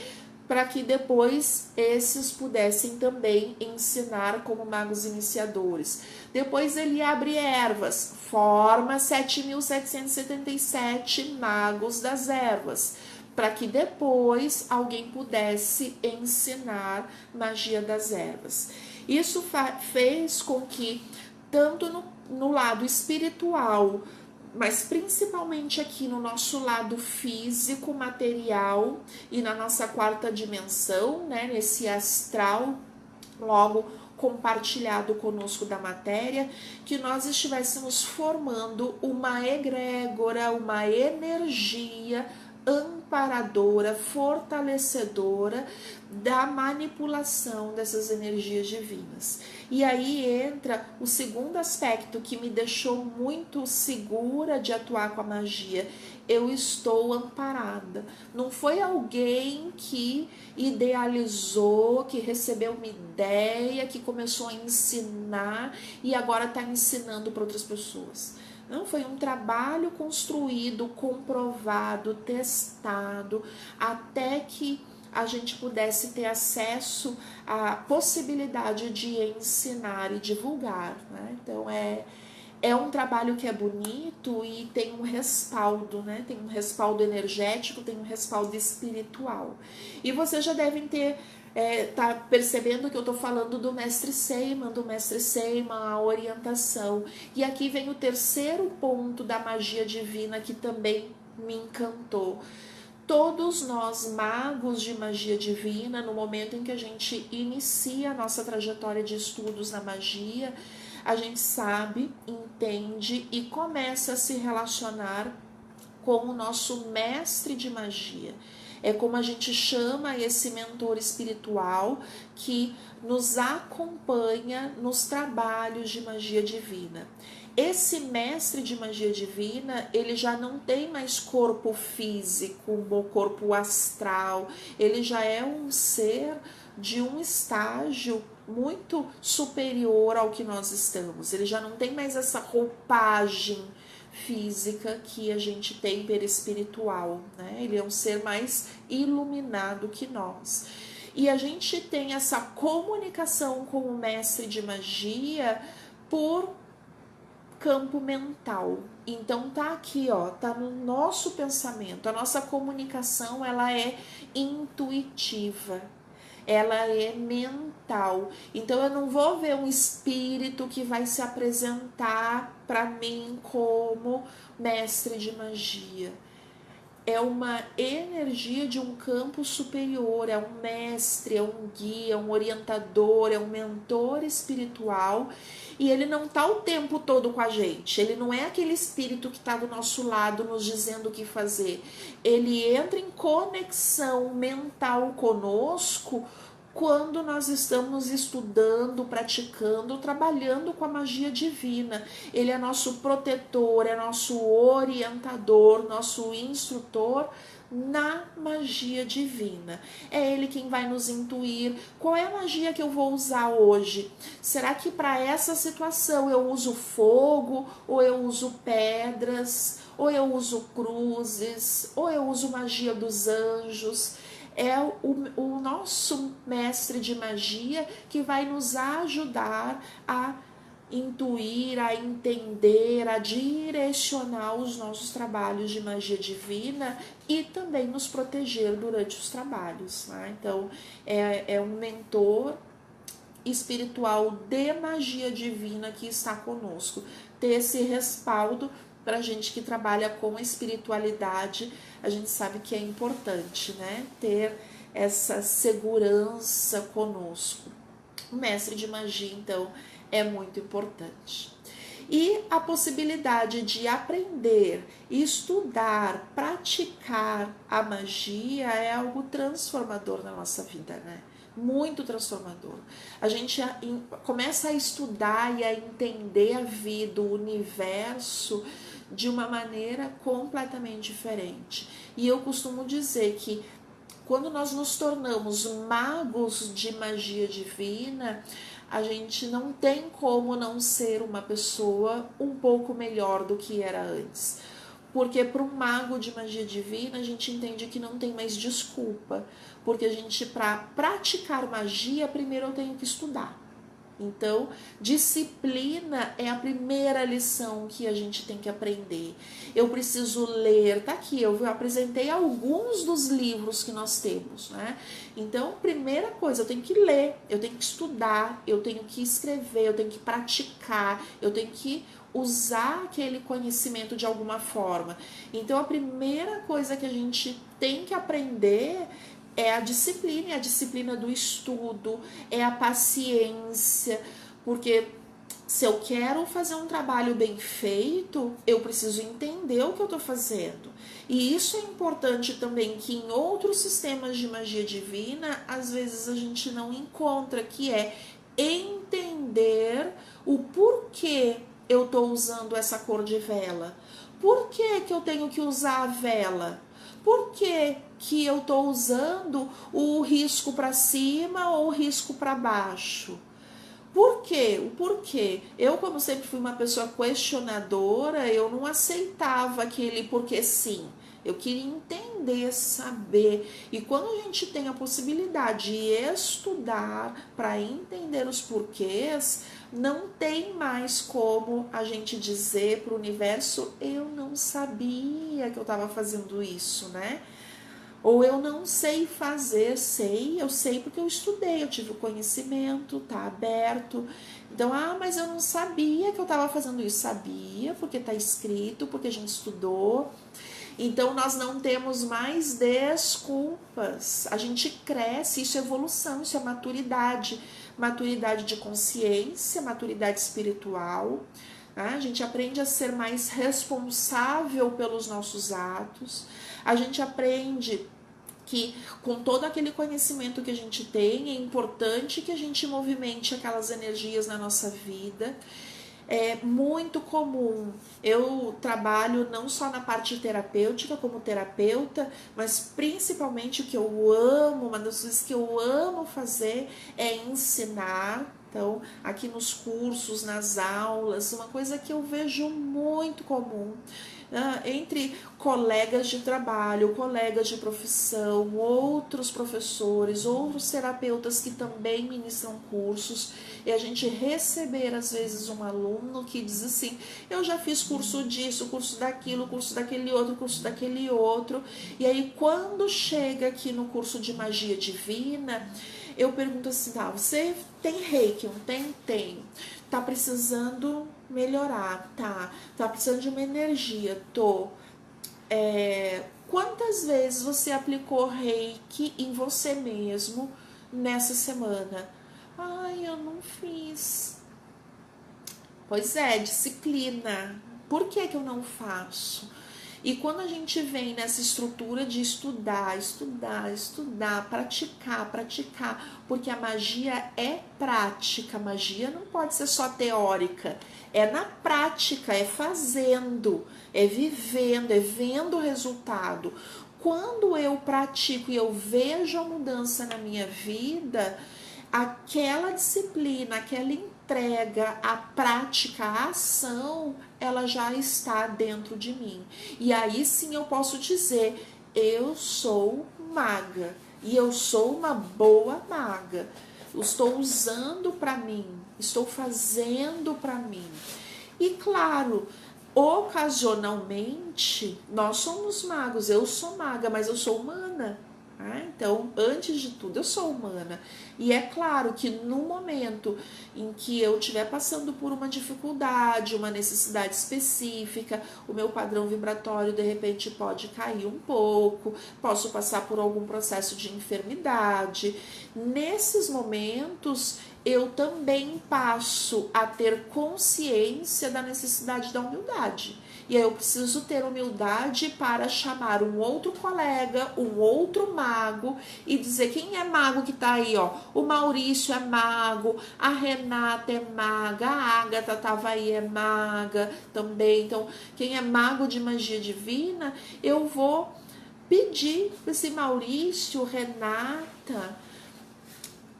para que depois esses pudessem também ensinar como magos iniciadores. Depois ele abre ervas, forma 7.777 magos das ervas, para que depois alguém pudesse ensinar magia das ervas. Isso fez com que, tanto no lado espiritual, mas principalmente aqui no nosso lado físico, material e na nossa 4ª dimensão, né, nesse astral logo compartilhado conosco da matéria, que nós estivéssemos formando uma egrégora, uma energia amparadora, fortalecedora da manipulação dessas energias divinas. E aí entra o segundo aspecto que me deixou muito segura de atuar com a magia: eu estou amparada. Não foi alguém que idealizou, que recebeu uma ideia, que começou a ensinar e agora está ensinando para outras pessoas. Não, foi um trabalho construído, comprovado, testado, até que a gente pudesse ter acesso à possibilidade de ensinar e divulgar, né? Então é um trabalho que é bonito e tem um respaldo, né? Tem um respaldo energético, tem um respaldo espiritual. E vocês já devem ter tá percebendo que eu tô falando do Mestre Seiman, a orientação. E aqui vem o terceiro ponto da magia divina que também me encantou. Todos nós, magos de magia divina, no momento em que a gente inicia a nossa trajetória de estudos na magia, a gente sabe, entende e começa a se relacionar com o nosso mestre de magia. É como a gente chama esse mentor espiritual que nos acompanha nos trabalhos de magia divina. Esse mestre de magia divina, ele já não tem mais corpo físico, corpo astral, ele já é um ser de um estágio muito superior ao que nós estamos. Ele já não tem mais essa roupagem física que a gente tem perispiritual, né? Ele é um ser mais iluminado que nós. E a gente tem essa comunicação com o mestre de magia por campo mental. Então tá aqui, ó, tá no nosso pensamento. A nossa comunicação, ela é intuitiva. Ela é mental. Então eu não vou ver um espírito que vai se apresentar para mim como mestre de magia. É uma energia de um campo superior, é um mestre, é um guia, é um orientador, é um mentor espiritual, e ele não está o tempo todo com a gente. Ele não é aquele espírito que está do nosso lado nos dizendo o que fazer. Ele entra em conexão mental conosco quando nós estamos estudando, praticando, trabalhando com a magia divina. Ele é nosso protetor, é nosso orientador, nosso instrutor na magia divina. É ele quem vai nos intuir qual é a magia que eu vou usar hoje. Será que para essa situação eu uso fogo, ou eu uso pedras, ou eu uso cruzes, ou eu uso magia dos anjos? É o nosso mestre de magia que vai nos ajudar a intuir, a entender, a direcionar os nossos trabalhos de magia divina e também nos proteger durante os trabalhos, né? Então, é um mentor espiritual de magia divina que está conosco. Ter esse respaldo para gente que trabalha com espiritualidade, a gente sabe que é importante, né? Ter essa segurança conosco. O mestre de magia, então, é muito importante. E a possibilidade de aprender, estudar, praticar a magia é algo transformador na nossa vida, né? Muito transformador. A gente começa a estudar e a entender a vida, o universo de uma maneira completamente diferente. E eu costumo dizer que quando nós nos tornamos magos de magia divina, a gente não tem como não ser uma pessoa um pouco melhor do que era antes. Porque para um mago de magia divina, a gente entende que não tem mais desculpa. Porque a gente, para praticar magia, primeiro eu tenho que estudar. Então, disciplina é a primeira lição que a gente tem que aprender. Eu preciso ler, tá aqui, eu apresentei alguns dos livros que nós temos, né? Então, primeira coisa, eu tenho que ler, eu tenho que estudar, eu tenho que escrever, eu tenho que praticar, eu tenho que usar aquele conhecimento de alguma forma. Então, a primeira coisa que a gente tem que aprender é a disciplina do estudo, é a paciência, porque se eu quero fazer um trabalho bem feito, eu preciso entender o que eu estou fazendo. E isso é importante também, que em outros sistemas de magia divina, às vezes a gente não encontra, que é entender o porquê eu estou usando essa cor de vela. Por que eu tenho que usar a vela? Por que eu estou usando o risco para cima ou o risco para baixo? Por quê? O porquê? Eu, como sempre fui uma pessoa questionadora, eu não aceitava aquele porque sim. Eu queria entender, saber. E quando a gente tem a possibilidade de estudar para entender os porquês, não tem mais como a gente dizer para o universo, eu não sabia que eu estava fazendo isso, né? Ou eu não sei fazer, eu sei porque eu estudei, eu tive o conhecimento, tá aberto. Então, mas eu não sabia que eu estava fazendo isso. Sabia, porque tá escrito, porque a gente estudou. Então, nós não temos mais desculpas. A gente cresce, isso é evolução, isso é maturidade. Maturidade de consciência, maturidade espiritual. A gente aprende a ser mais responsável pelos nossos atos. A gente aprende que com todo aquele conhecimento que a gente tem, é importante que a gente movimente aquelas energias na nossa vida. É muito comum, eu trabalho não só na parte terapêutica como terapeuta, mas principalmente o que eu amo, uma das coisas que eu amo fazer é ensinar. Então, aqui nos cursos, nas aulas, uma coisa que eu vejo muito comum entre colegas de trabalho, colegas de profissão, outros professores, outros terapeutas que também ministram cursos, e a gente receber às vezes um aluno que diz assim: eu já fiz curso disso, curso daquilo, curso daquele outro, curso daquele outro, e aí quando chega aqui no curso de magia divina, eu pergunto assim: tá, você tem reiki, não tem? Tem. Tá precisando melhorar, tá precisando de uma energia, tô. Quantas vezes você aplicou reiki em você mesmo nessa semana? Ai, eu não fiz. Pois é, disciplina. Por que eu não faço? E quando a gente vem nessa estrutura de estudar, praticar, porque a magia é prática, a magia não pode ser só teórica, é na prática, é fazendo, é vivendo, é vendo o resultado. Quando eu pratico e eu vejo a mudança na minha vida, aquela disciplina, aquela entrega, a prática, a ação, ela já está dentro de mim. E aí sim eu posso dizer: eu sou maga e eu sou uma boa maga. Estou usando para mim, estou fazendo para mim. E claro, ocasionalmente nós somos magos, eu sou maga, mas eu sou humana. Então, antes de tudo, eu sou humana. E é claro que no momento em que eu estiver passando por uma dificuldade, uma necessidade específica, o meu padrão vibratório de repente pode cair um pouco, posso passar por algum processo de enfermidade. Nesses momentos, eu também passo a ter consciência da necessidade da humildade. E aí eu preciso ter humildade para chamar um outro colega, um outro mago e dizer: quem é mago que tá aí, ó? O Maurício é mago, a Renata é maga, a Agatha tava aí, é maga também. Então, quem é mago de magia divina, eu vou pedir para esse Maurício, Renata,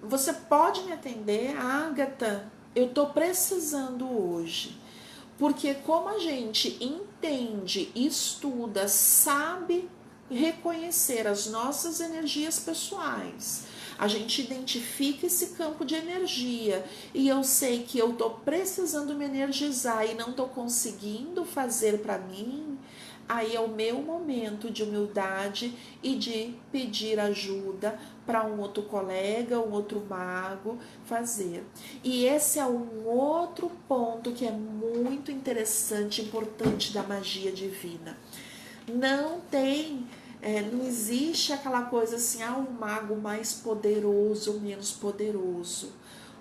você pode me atender? Agatha, eu tô precisando hoje. Porque como a gente entende, estuda, sabe reconhecer as nossas energias pessoais, a gente identifica esse campo de energia e eu sei que eu tô precisando me energizar e não tô conseguindo fazer para mim, aí é o meu momento de humildade e de pedir ajuda para um outro colega, um outro mago fazer. E esse é um outro ponto que é muito interessante, importante da magia divina. Não existe aquela coisa assim, um mago mais poderoso ou menos poderoso.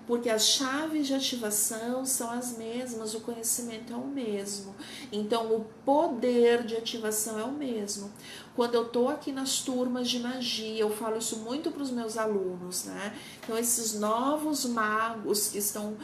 Porque as chaves de ativação são as mesmas, o conhecimento é o mesmo. Então, o poder de ativação é o mesmo. Quando eu estou aqui nas turmas de magia, eu falo isso muito para os meus alunos, né? Então, esses novos magos que estão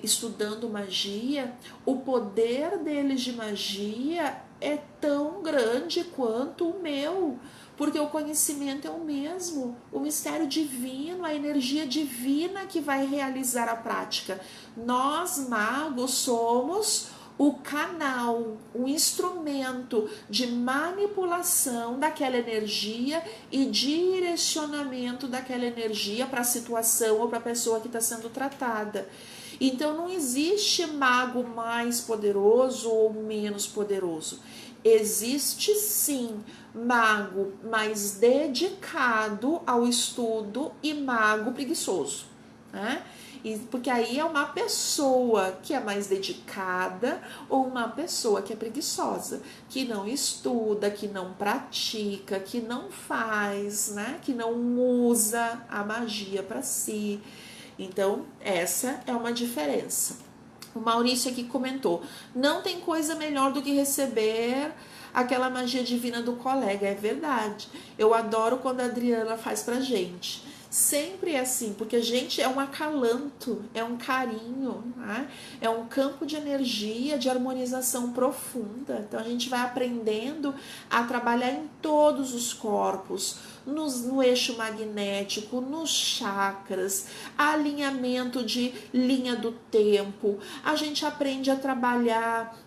estudando magia, o poder deles de magia é tão grande quanto o meu, porque o conhecimento é o mesmo, o mistério divino, a energia divina que vai realizar a prática. Nós, magos, somos o canal, o instrumento de manipulação daquela energia e direcionamento daquela energia para a situação ou para a pessoa que está sendo tratada. Então não existe mago mais poderoso ou menos poderoso. Existe sim mago mais dedicado ao estudo e mago preguiçoso, né? Porque aí é uma pessoa que é mais dedicada ou uma pessoa que é preguiçosa, que não estuda, que não pratica, que não faz, né? Que não usa a magia para si. Então, essa é uma diferença. O Maurício aqui comentou: não tem coisa melhor do que receber aquela magia divina do colega. É verdade. Eu adoro quando a Adriana faz pra gente. Sempre é assim, porque a gente é um acalanto, é um carinho, né? É um campo de energia, de harmonização profunda. Então a gente vai aprendendo a trabalhar em todos os corpos, no eixo magnético, nos chakras, alinhamento de linha do tempo. A gente aprende a trabalhar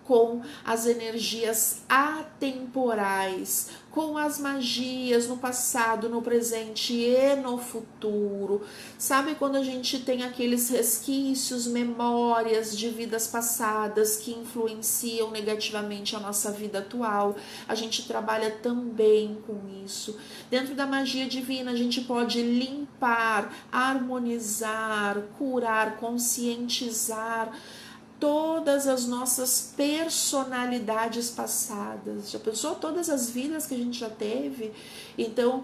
com as energias atemporais, com as magias no passado, no presente e no futuro. Sabe quando a gente tem aqueles resquícios, memórias de vidas passadas que influenciam negativamente a nossa vida atual? A gente trabalha também com isso. Dentro da magia divina, a gente pode limpar, harmonizar, curar, conscientizar todas as nossas personalidades passadas. Já pensou todas as vidas que a gente já teve? Então,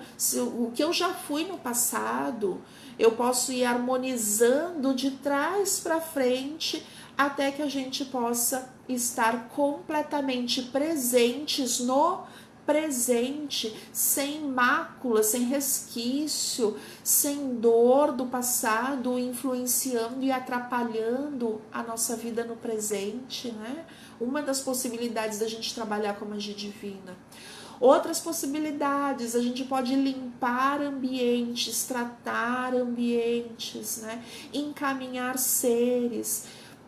o que eu já fui no passado, eu posso ir harmonizando de trás para frente até que a gente possa estar completamente presentes no presente, sem mácula, sem resquício, sem dor do passado influenciando e atrapalhando a nossa vida no presente, né? Uma das possibilidades da gente trabalhar com a magia divina. Outras possibilidades, a gente pode limpar ambientes, tratar ambientes, né? Encaminhar seres,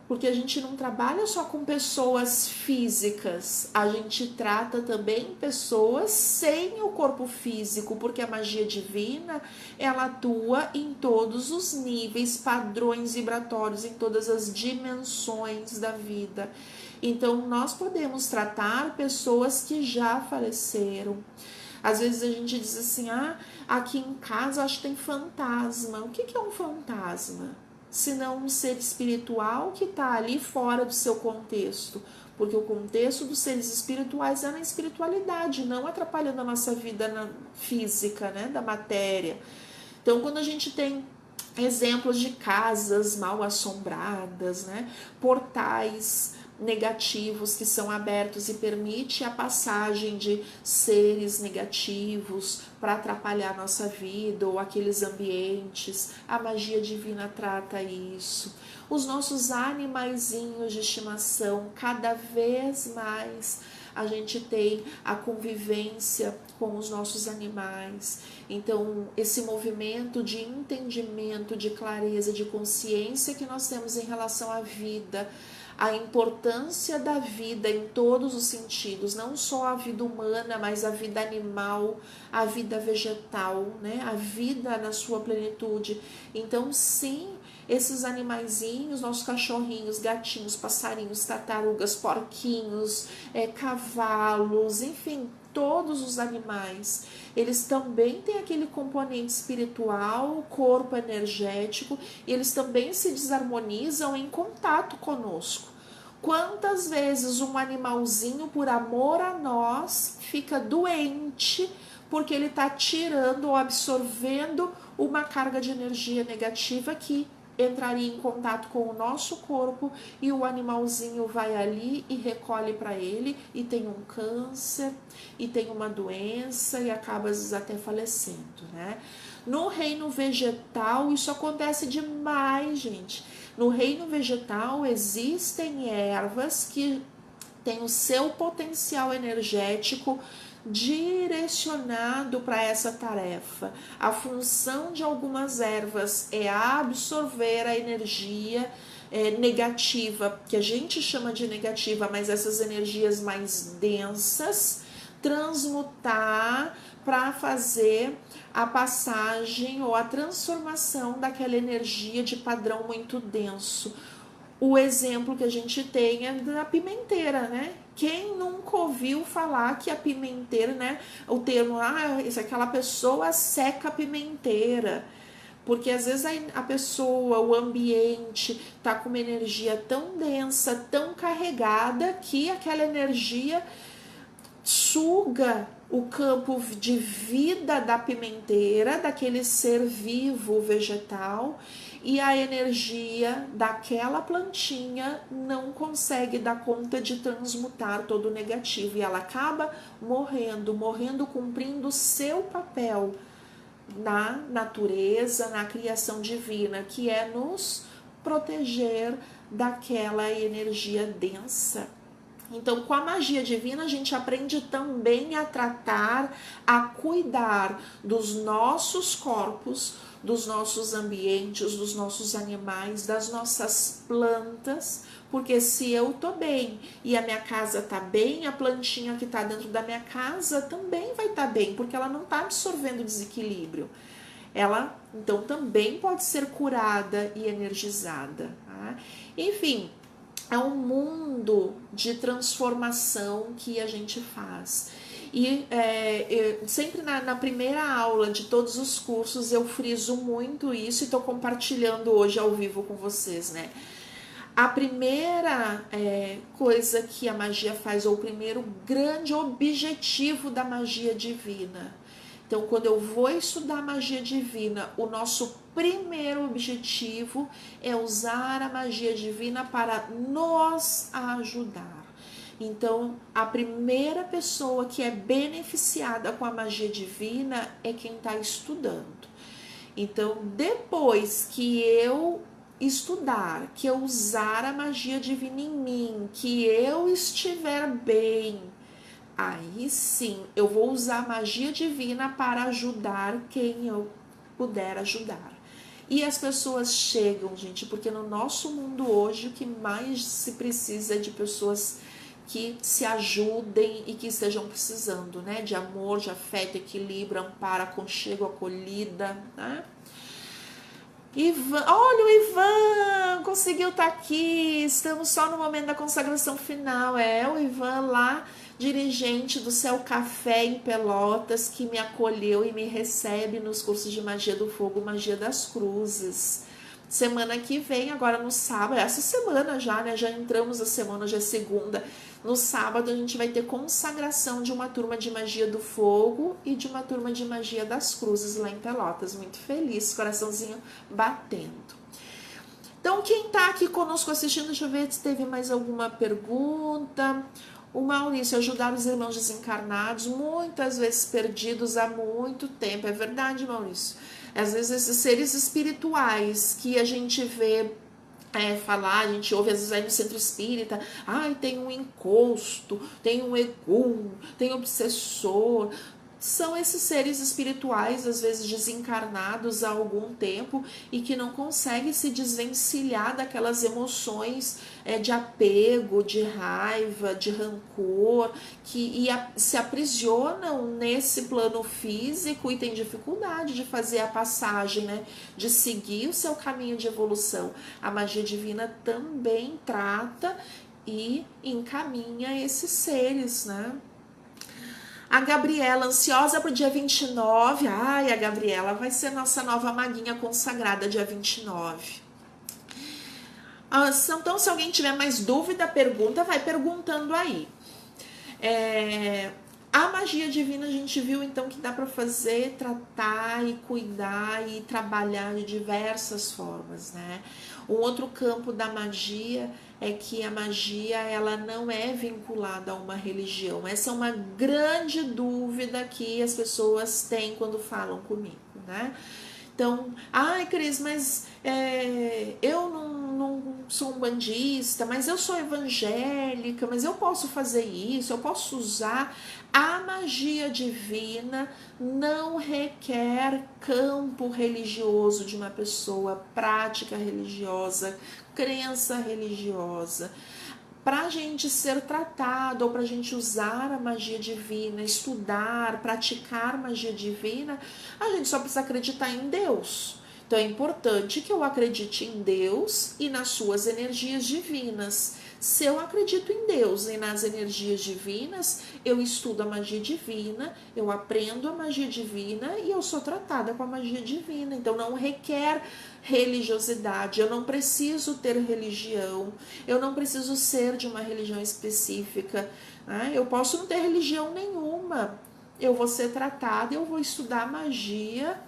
porque a gente não trabalha só com pessoas físicas, a gente trata também pessoas sem o corpo físico, porque a magia divina, ela atua em todos os níveis, padrões vibratórios, em todas as dimensões da vida. Então, nós podemos tratar pessoas que já faleceram. Às vezes a gente diz assim, aqui em casa acho que tem fantasma. O que é um fantasma? Senão um ser espiritual que está ali fora do seu contexto, porque o contexto dos seres espirituais é na espiritualidade, não atrapalhando a nossa vida física, né, da matéria. Então, quando a gente tem exemplos de casas mal assombradas, né, portais negativos que são abertos e permite a passagem de seres negativos para atrapalhar a nossa vida ou aqueles ambientes, a magia divina trata isso. Os nossos animaizinhos de estimação, cada vez mais a gente tem a convivência com os nossos animais. Então, esse movimento de entendimento, de clareza, de consciência que nós temos em relação à vida, a importância da vida em todos os sentidos, não só a vida humana, mas a vida animal, a vida vegetal, né? A vida na sua plenitude. Então, sim, esses animaizinhos, nossos cachorrinhos, gatinhos, passarinhos, tartarugas, porquinhos, cavalos, enfim, todos os animais, eles também têm aquele componente espiritual, corpo energético, e eles também se desarmonizam em contato conosco. Quantas vezes um animalzinho, por amor a nós, fica doente porque ele está tirando ou absorvendo uma carga de energia negativa que entraria em contato com o nosso corpo, e o animalzinho vai ali e recolhe para ele e tem um câncer e tem uma doença e acaba às vezes até falecendo, né? No reino vegetal isso acontece demais, gente. No reino vegetal existem ervas que têm o seu potencial energético direcionado para essa tarefa. A função de algumas ervas é absorver a energia negativa, que a gente chama de negativa, mas essas energias mais densas, transmutar para fazer a passagem ou a transformação daquela energia de padrão muito denso. O exemplo que a gente tem é da pimenteira, né? Quem nunca ouviu falar que a pimenteira, né? O termo, aquela pessoa seca a pimenteira. Porque às vezes a pessoa, o ambiente tá com uma energia tão densa, tão carregada, que aquela energia suga o campo de vida da pimenteira, daquele ser vivo vegetal, e a energia daquela plantinha não consegue dar conta de transmutar todo o negativo, e ela acaba morrendo cumprindo o seu papel na natureza, na criação divina, que é nos proteger daquela energia densa. Então, com a magia divina, a gente aprende também a tratar, a cuidar dos nossos corpos, dos nossos ambientes, dos nossos animais, das nossas plantas, porque se eu tô bem e a minha casa tá bem, a plantinha que tá dentro da minha casa também vai estar bem, porque ela não tá absorvendo desequilíbrio. Ela, então, também pode ser curada e energizada. Tá? Enfim, é um mundo de transformação que a gente faz. E sempre na primeira aula de todos os cursos eu friso muito isso e estou compartilhando hoje ao vivo com vocês, né? A primeira coisa que a magia faz, ou o primeiro grande objetivo da magia divina. Então, quando eu vou estudar magia divina, o nosso primeiro objetivo é usar a magia divina para nos ajudar. Então, a primeira pessoa que é beneficiada com a magia divina é quem está estudando. Então, depois que eu estudar, que eu usar a magia divina em mim, que eu estiver bem, aí sim eu vou usar a magia divina para ajudar quem eu puder ajudar. E as pessoas chegam, gente, porque no nosso mundo hoje o que mais se precisa é de pessoas que se ajudem e que estejam precisando, né? De amor, de afeto, equilíbrio, amparo, aconchego, acolhida, né? Ivan, olha o Ivan, conseguiu estar aqui, estamos só no momento da consagração final, o Ivan lá, dirigente do Céu Café em Pelotas, que me acolheu e me recebe nos cursos de Magia do Fogo, Magia das Cruzes. Semana que vem, agora no sábado, essa semana já, né, já entramos a semana, já é segunda, no sábado a gente vai ter consagração de uma turma de Magia do Fogo e de uma turma de Magia das Cruzes lá em Pelotas. Muito feliz, coraçãozinho batendo. Então, quem tá aqui conosco assistindo, deixa eu ver se teve mais alguma pergunta. O Maurício, ajudar os irmãos desencarnados, muitas vezes perdidos há muito tempo. É verdade, Maurício. Às vezes esses seres espirituais que a gente vê falar, a gente ouve às vezes aí no centro espírita, tem um encosto, tem um egum, tem um obsessor. São esses seres espirituais, às vezes desencarnados há algum tempo e que não conseguem se desvencilhar daquelas emoções de apego, de raiva, de rancor, que se aprisionam nesse plano físico e têm dificuldade de fazer a passagem, né? De seguir o seu caminho de evolução. A magia divina também trata e encaminha esses seres, né? A Gabriela, ansiosa pro dia 29. Ai, a Gabriela vai ser nossa nova maguinha consagrada dia 29. Então, se alguém tiver mais dúvida, pergunta, vai perguntando aí. A magia divina a gente viu então que dá para fazer, tratar e cuidar e trabalhar de diversas formas, né? Um outro campo da magia é que a magia ela não é vinculada a uma religião. Essa é uma grande dúvida que as pessoas têm quando falam comigo, né? Então, Cris, mas eu não sou um bandista, mas eu sou evangélica, mas eu posso fazer isso, eu posso usar. A magia divina não requer campo religioso de uma pessoa, prática religiosa, crença religiosa. para a gente ser tratado ou para a gente usar a magia divina, estudar, praticar magia divina, a gente só precisa acreditar em Deus. Então é importante que eu acredite em Deus e nas suas energias divinas. Se eu acredito em Deus e nas energias divinas, eu estudo a magia divina, eu aprendo a magia divina e eu sou tratada com a magia divina. Então não requer religiosidade, eu não preciso ter religião, eu não preciso ser de uma religião específica, né? Eu posso não ter religião nenhuma, eu vou ser tratada, eu vou estudar magia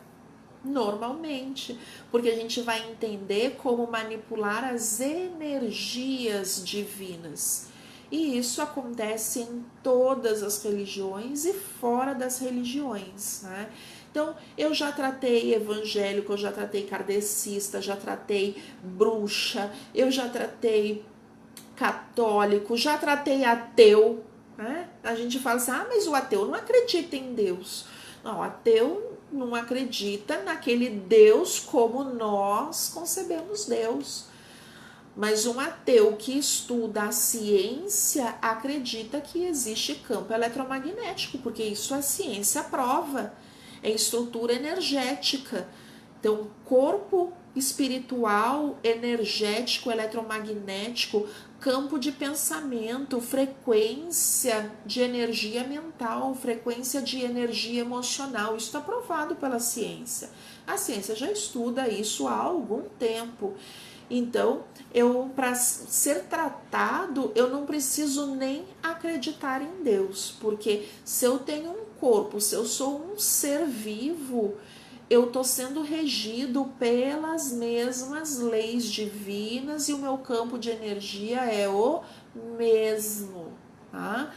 normalmente, porque a gente vai entender como manipular as energias divinas. E isso acontece em todas as religiões e fora das religiões, né? Então, eu já tratei evangélico, eu já tratei kardecista, já tratei bruxa, eu já tratei católico, já tratei ateu, né? A gente fala assim, mas o ateu não acredita em Deus. Não, o ateu não acredita naquele Deus como nós concebemos Deus. Mas um ateu que estuda a ciência acredita que existe campo eletromagnético, porque isso a ciência prova. É estrutura energética. Então, corpo espiritual, energético, eletromagnético, campo de pensamento, frequência de energia mental, frequência de energia emocional. Isso está provado pela ciência. A ciência já estuda isso há algum tempo. Então, para ser tratado, eu não preciso nem acreditar em Deus, porque se eu tenho um corpo, se eu sou um ser vivo, eu estou sendo regido pelas mesmas leis divinas e o meu campo de energia é o mesmo, tá?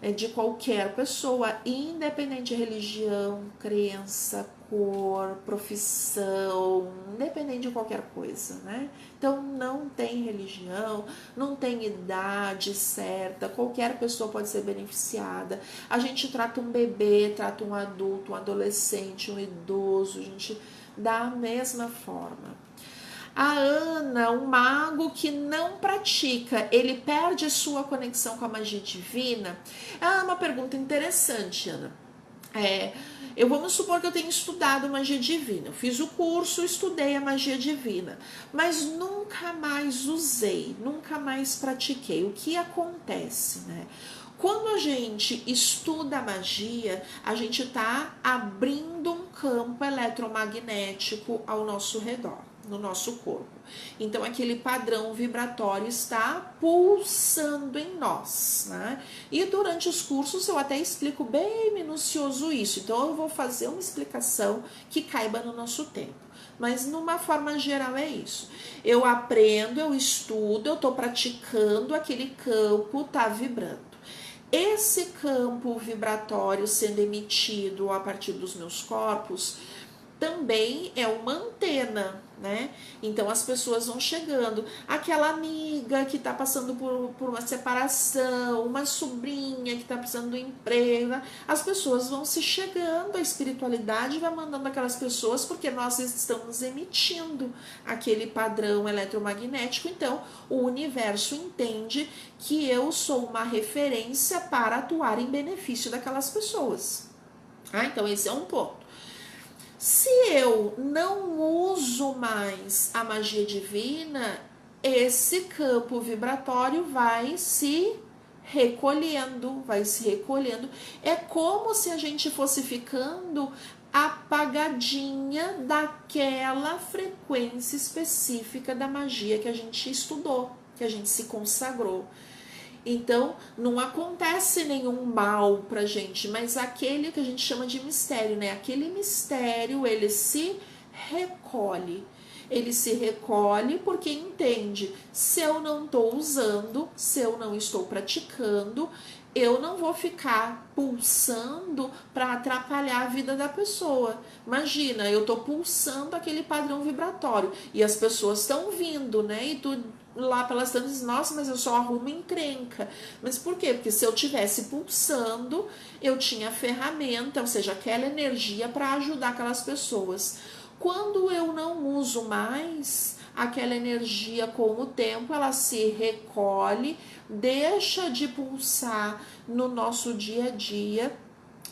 É de qualquer pessoa, independente de religião, crença, cor, profissão, independente de qualquer coisa, né? Então não tem religião, não tem idade certa, qualquer pessoa pode ser beneficiada. A gente trata um bebê, trata um adulto, um adolescente, um idoso, a gente da mesma forma. A Ana, um mago que não pratica, ele perde sua conexão com a magia divina? Uma pergunta interessante, Ana. Vamos supor que eu tenha estudado magia divina, eu fiz o curso, estudei a magia divina, mas nunca mais usei, nunca mais pratiquei. O que acontece, né? Quando a gente estuda a magia, a gente está abrindo um campo eletromagnético ao nosso redor, no nosso corpo. Então, aquele padrão vibratório está pulsando em nós, né? E durante os cursos eu até explico bem minucioso isso. Então, eu vou fazer uma explicação que caiba no nosso tempo. Mas, numa forma geral, é isso. Eu aprendo, eu estudo, eu estou praticando, aquele campo está vibrando. Esse campo vibratório sendo emitido a partir dos meus corpos também é uma antena, né? Então as pessoas vão chegando, aquela amiga que tá passando por uma separação, uma sobrinha que tá precisando do emprego, as pessoas vão se chegando, a espiritualidade vai mandando aquelas pessoas, porque nós estamos emitindo aquele padrão eletromagnético, então o universo entende que eu sou uma referência para atuar em benefício daquelas pessoas. Então esse é um ponto. Se eu não uso mais a magia divina, esse campo vibratório vai se recolhendo, É como se a gente fosse ficando apagadinha daquela frequência específica da magia que a gente estudou, que a gente se consagrou. Então, não acontece nenhum mal pra gente, mas aquele que a gente chama de mistério, né? Aquele mistério, ele se recolhe. Ele se recolhe porque entende, se eu não estou usando, se eu não estou praticando, eu não vou ficar pulsando para atrapalhar a vida da pessoa. Imagina, eu estou pulsando aquele padrão vibratório e as pessoas estão vindo, né? E tu lá pelas tantas diz, nossa, mas eu só arrumo encrenca. Mas por quê? Porque se eu tivesse pulsando, eu tinha ferramenta, ou seja, aquela energia para ajudar aquelas pessoas. Quando eu não uso mais, aquela energia com o tempo ela se recolhe, deixa de pulsar no nosso dia a dia.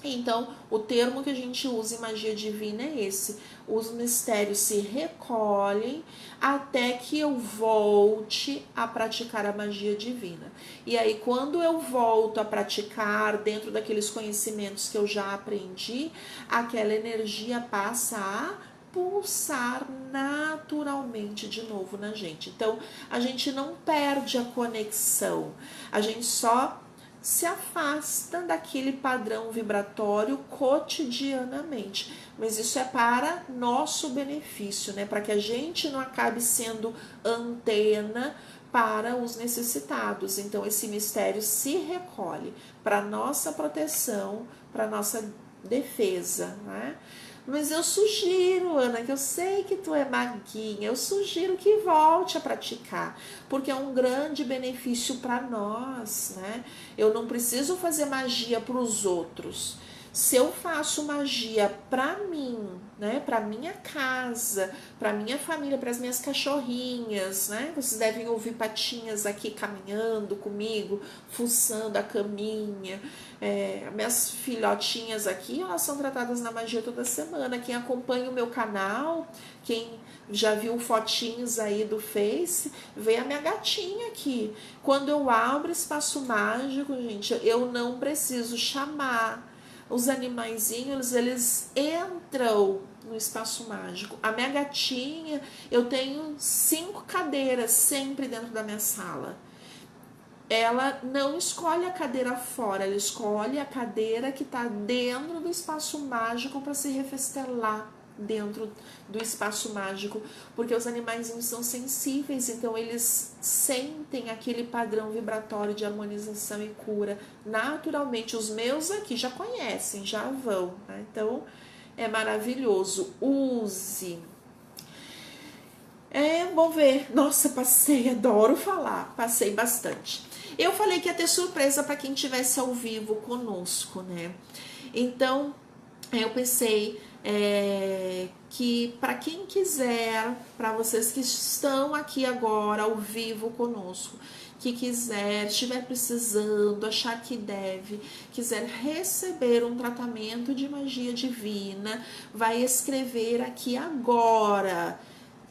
Então, o termo que a gente usa em magia divina é esse: os mistérios se recolhem até que eu volte a praticar a magia divina. E aí, quando eu volto a praticar dentro daqueles conhecimentos que eu já aprendi, aquela energia passa a pulsar naturalmente de novo na gente. Então, a gente não perde a conexão, a gente só se afasta daquele padrão vibratório cotidianamente. Mas isso é para nosso benefício, né? Para que a gente não acabe sendo antena para os necessitados. Então, esse mistério se recolhe para nossa proteção, para nossa defesa, né? Mas eu sugiro, Ana, que eu sei que tu é maguinha, eu sugiro que volte a praticar, porque é um grande benefício para nós, né? Eu não preciso fazer magia para os outros. Se eu faço magia para mim, né, para minha casa, para minha família, para as minhas cachorrinhas, né? Vocês devem ouvir patinhas aqui caminhando comigo, fuçando a caminha. Minhas filhotinhas aqui, elas são tratadas na magia toda semana. Quem acompanha o meu canal, quem já viu fotinhos aí do Face, vê a minha gatinha aqui. Quando eu abro espaço mágico, gente, eu não preciso chamar. Os animaizinhos, eles entram no espaço mágico. A minha gatinha, eu tenho 5 cadeiras sempre dentro da minha sala. Ela não escolhe a cadeira fora, ela escolhe a cadeira que está dentro do espaço mágico para se refestelar dentro do espaço mágico, porque os animaizinhos são sensíveis, então eles sentem aquele padrão vibratório de harmonização e cura naturalmente. Os meus aqui já conhecem, já vão, né? Então é maravilhoso, use. Vamos ver. Nossa, passei, adoro falar, passei bastante. Eu falei que ia ter surpresa para quem estivesse ao vivo conosco, né? Então, eu pensei que para quem quiser, para vocês que estão aqui agora ao vivo conosco, que quiser, estiver precisando, achar que deve, quiser receber um tratamento de magia divina, vai escrever aqui agora: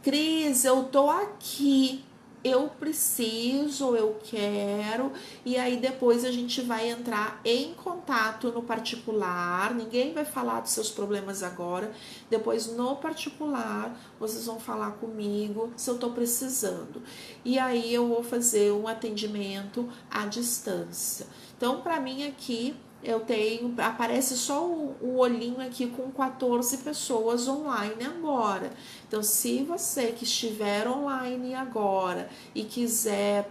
Cris, eu tô aqui, eu preciso, eu quero, e aí depois a gente vai entrar em contato no particular. Ninguém vai falar dos seus problemas agora, depois no particular vocês vão falar comigo se eu tô precisando, e aí eu vou fazer um atendimento à distância. Então, para mim aqui eu tenho, aparece só o olhinho aqui com 14 pessoas online agora. Então, se você que estiver online agora e quiser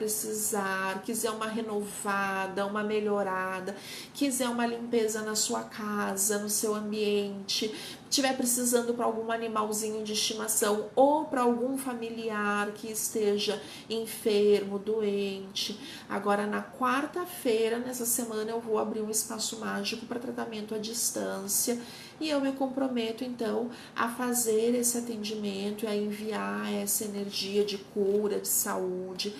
uma renovada, uma melhorada, quiser uma limpeza na sua casa, no seu ambiente, estiver precisando para algum animalzinho de estimação ou para algum familiar que esteja enfermo, doente. Agora, na quarta-feira, nessa semana, eu vou abrir um espaço mágico para tratamento à distância, e eu me comprometo, então, a fazer esse atendimento e a enviar essa energia de cura, de saúde.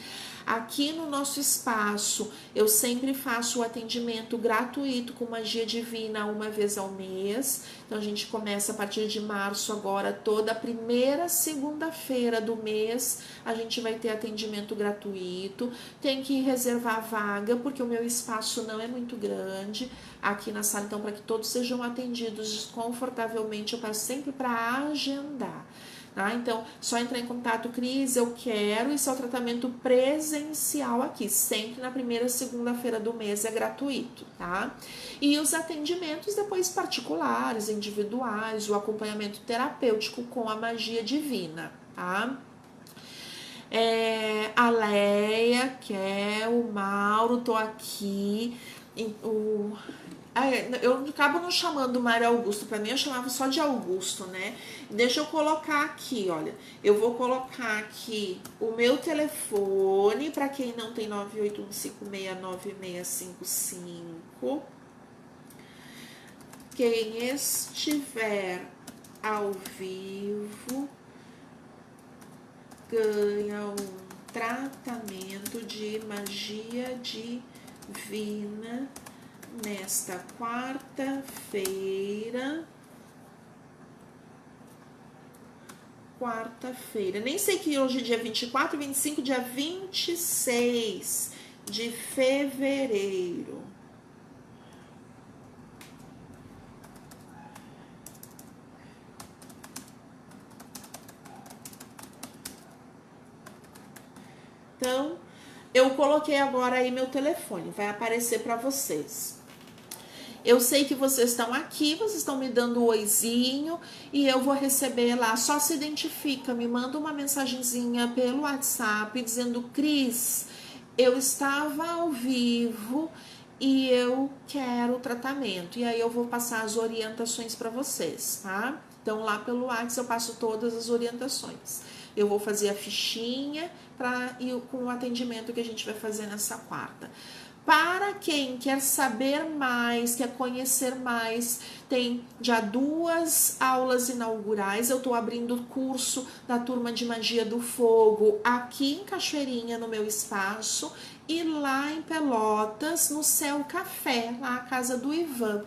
Aqui no nosso espaço, eu sempre faço o atendimento gratuito com magia divina uma vez ao mês. Então, a gente começa a partir de março agora, toda primeira segunda-feira do mês, a gente vai ter atendimento gratuito. Tem que reservar a vaga, porque o meu espaço não é muito grande aqui na sala. Então, para que todos sejam atendidos confortavelmente, eu peço sempre para agendar. Tá? Então, só entrar em contato: Cris, eu quero, isso é o tratamento presencial aqui, sempre na primeira segunda-feira do mês, é gratuito, tá? E os atendimentos depois particulares, individuais, o acompanhamento terapêutico com a magia divina, tá? A Leia, que é o Mauro, tô aqui, eu acabo não chamando Mário Augusto, para mim eu chamava só de Augusto, né? Deixa eu colocar aqui, olha, eu vou colocar aqui o meu telefone, para quem não tem 981569655. Quem estiver ao vivo, ganha um tratamento de magia divina nesta quarta-feira. Nem sei que hoje é dia 24, 25, dia 26 de fevereiro. Então, eu coloquei agora aí meu telefone, vai aparecer para vocês. Eu sei que vocês estão aqui, vocês estão me dando um oizinho e eu vou receber lá. Só se identifica, me manda uma mensagenzinha pelo WhatsApp dizendo: Cris, eu estava ao vivo e eu quero o tratamento. E aí eu vou passar as orientações para vocês, tá? Então lá pelo WhatsApp eu passo todas as orientações. Eu vou fazer a fichinha com o atendimento que a gente vai fazer nessa quarta. Para quem quer saber mais, quer conhecer mais, tem já 2 aulas inaugurais. Eu estou abrindo o curso da turma de Magia do Fogo aqui em Cachoeirinha, no meu espaço, e lá em Pelotas, no Céu Café, lá a casa do Ivan.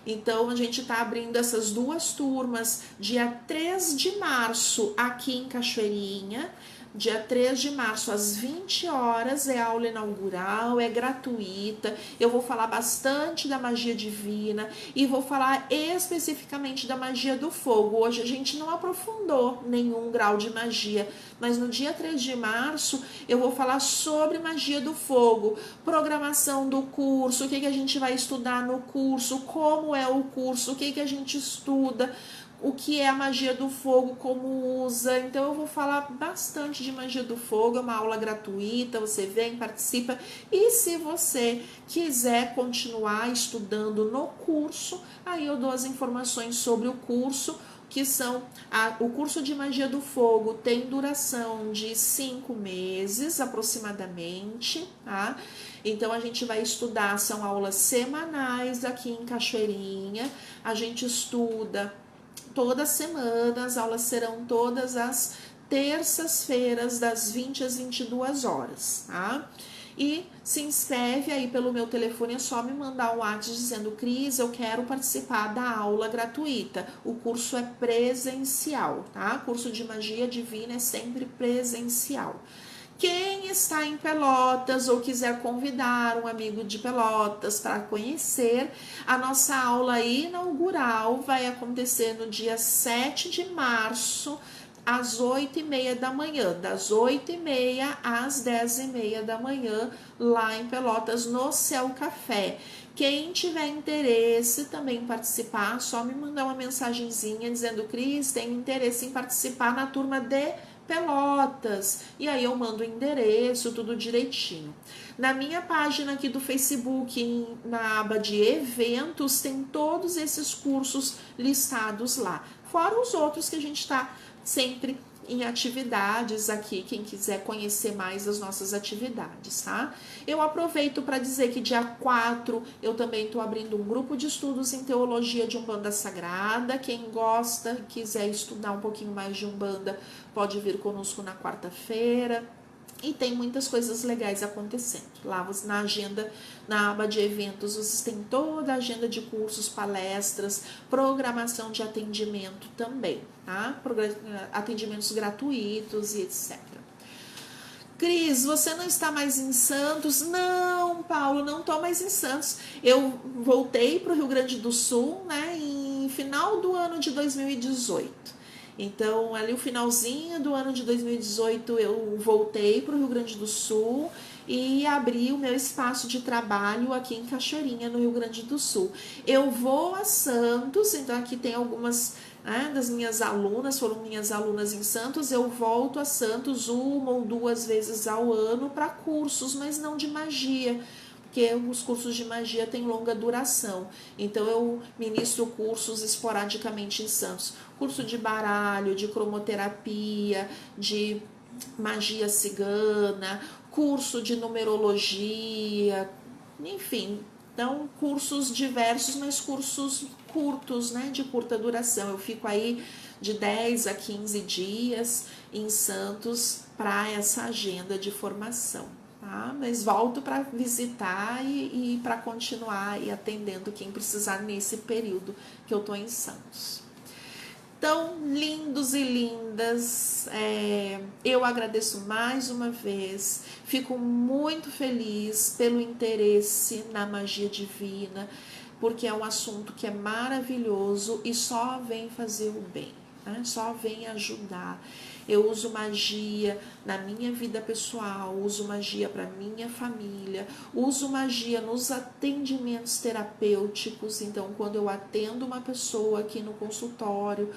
Então, a gente está abrindo essas 2 turmas dia 3 de março aqui em Cachoeirinha. Dia 3 de março, às 20 horas, é aula inaugural, é gratuita. Eu vou falar bastante da magia divina e vou falar especificamente da magia do fogo. Hoje a gente não aprofundou nenhum grau de magia, mas no dia 3 de março eu vou falar sobre magia do fogo, programação do curso, o que a gente vai estudar no curso, como é o curso, o que a gente estuda, o que é a magia do fogo, como usa. Então eu vou falar bastante de magia do fogo, é uma aula gratuita, você vem, participa. E se você quiser continuar estudando no curso, aí eu dou as informações sobre o curso, que são o curso de magia do fogo tem duração de 5 meses aproximadamente, tá? Então a gente vai estudar, são aulas semanais aqui em Cachoeirinha, a gente estuda toda semana, as aulas serão todas as terças-feiras, das 20 às 22 horas, tá? E se inscreve aí pelo meu telefone, é só me mandar um WhatsApp dizendo: Cris, eu quero participar da aula gratuita. O curso é presencial, tá? Curso de magia divina é sempre presencial. Quem está em Pelotas ou quiser convidar um amigo de Pelotas para conhecer, a nossa aula inaugural vai acontecer no dia 7 de março, às 8h30 da manhã, das 8h30 às 10h30 da manhã, lá em Pelotas, no Céu Café. Quem tiver interesse também em participar, só me mandar uma mensagenzinha dizendo: Cris, tenho interesse em participar na turma de Pelotas, e aí eu mando o endereço, tudo direitinho. Na minha página aqui do Facebook, na aba de eventos, tem todos esses cursos listados lá, fora os outros que a gente está sempre em atividades aqui, quem quiser conhecer mais das nossas atividades, tá? Eu aproveito para dizer que dia 4 eu também estou abrindo um grupo de estudos em teologia de Umbanda Sagrada. Quem gosta, quiser estudar um pouquinho mais de Umbanda, pode vir conosco na quarta-feira. E tem muitas coisas legais acontecendo. Lá na agenda, na aba de eventos, vocês têm toda a agenda de cursos, palestras, programação de atendimento também, tá? Atendimentos gratuitos e etc. Cris, você não está mais em Santos? Não, Paulo, não estou mais em Santos. Eu voltei para o Rio Grande do Sul, né, em final do ano de 2018. Então, ali o finalzinho do ano de 2018, eu voltei para o Rio Grande do Sul e abri o meu espaço de trabalho aqui em Cachoeirinha, no Rio Grande do Sul. Eu vou a Santos, então aqui tem algumas, né, das minhas alunas, foram minhas alunas em Santos. Eu volto a Santos 1 ou 2 vezes ao ano para cursos, mas não de magia, porque os cursos de magia têm longa duração. Então eu ministro cursos esporadicamente em Santos. Curso de baralho, de cromoterapia, de magia cigana, curso de numerologia, enfim, Então, cursos diversos, mas cursos curtos, né, de curta duração. Eu fico aí de 10 a 15 dias em Santos para essa agenda de formação, tá? Mas volto para visitar e para continuar e atendendo quem precisar nesse período que eu tô em Santos. Então, lindos e lindas, eu agradeço mais uma vez, fico muito feliz pelo interesse na magia divina, porque é um assunto que é maravilhoso e só vem fazer o bem, né? Só vem ajudar. Eu uso magia na minha vida pessoal, uso magia para minha família, uso magia nos atendimentos terapêuticos. Então, quando eu atendo uma pessoa aqui no consultório,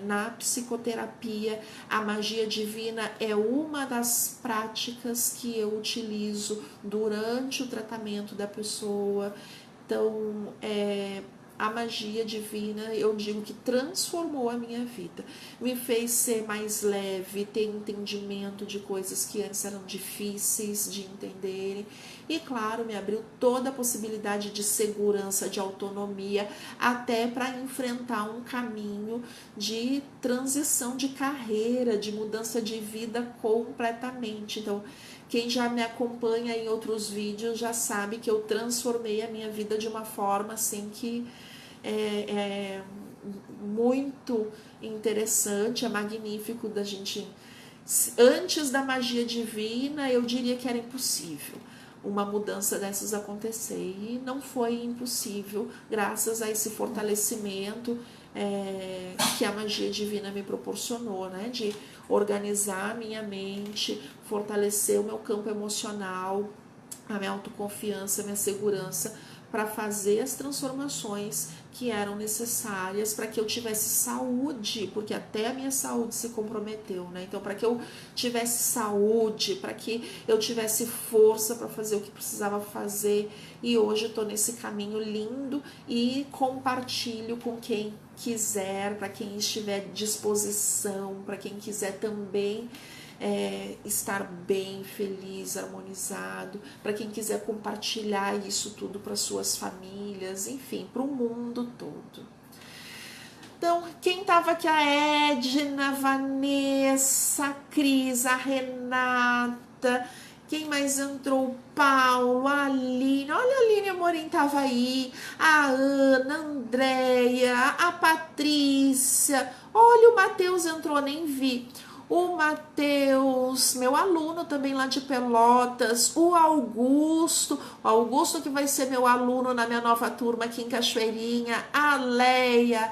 na psicoterapia, a magia divina é uma das práticas que eu utilizo durante o tratamento da pessoa. Então, a magia divina, eu digo que transformou a minha vida, me fez ser mais leve, ter entendimento de coisas que antes eram difíceis de entenderem e, claro, me abriu toda a possibilidade de segurança, de autonomia, até para enfrentar um caminho de transição de carreira, de mudança de vida completamente. Então, quem já me acompanha em outros vídeos já sabe que eu transformei a minha vida de uma forma assim que é muito interessante, é magnífico da gente. Antes da magia divina, eu diria que era impossível uma mudança dessas acontecer, e não foi impossível graças a esse fortalecimento que a magia divina me proporcionou, né? De organizar a minha mente, fortalecer o meu campo emocional, a minha autoconfiança, a minha segurança, para fazer as transformações que eram necessárias para que eu tivesse saúde, porque até a minha saúde se comprometeu, né? Então, para que eu tivesse saúde, para que eu tivesse força para fazer o que precisava fazer, e hoje eu estou nesse caminho lindo e compartilho com quem quiser, para quem estiver disposição, para quem quiser também estar bem, feliz, harmonizado, para quem quiser compartilhar isso tudo para suas famílias, enfim, para o mundo todo. Então, quem estava aqui? A Edna, a Vanessa, a Cris, a Renata, quem mais entrou? O Paulo, a Aline, olha a Aline Amorim estava aí, a Ana, a Andréia, a Patrícia, olha o Matheus entrou, nem vi. O Matheus, meu aluno também lá de Pelotas, o Augusto que vai ser meu aluno na minha nova turma aqui em Cachoeirinha, a Leia,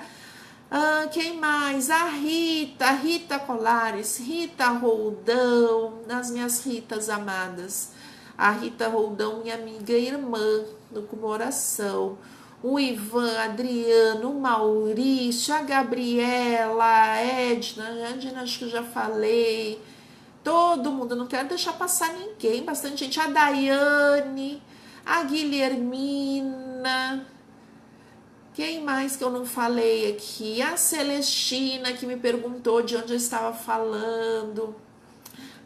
quem mais? A Rita Colares, Rita Roldão, as minhas Ritas amadas, a Rita Roldão, minha amiga e irmã do coração, o Ivan, Adriano, o Maurício, a Gabriela, a Edna, acho que eu já falei, todo mundo, não quero deixar passar ninguém, bastante gente, a Daiane, a Guilhermina, quem mais que eu não falei aqui? A Celestina, que me perguntou de onde eu estava falando.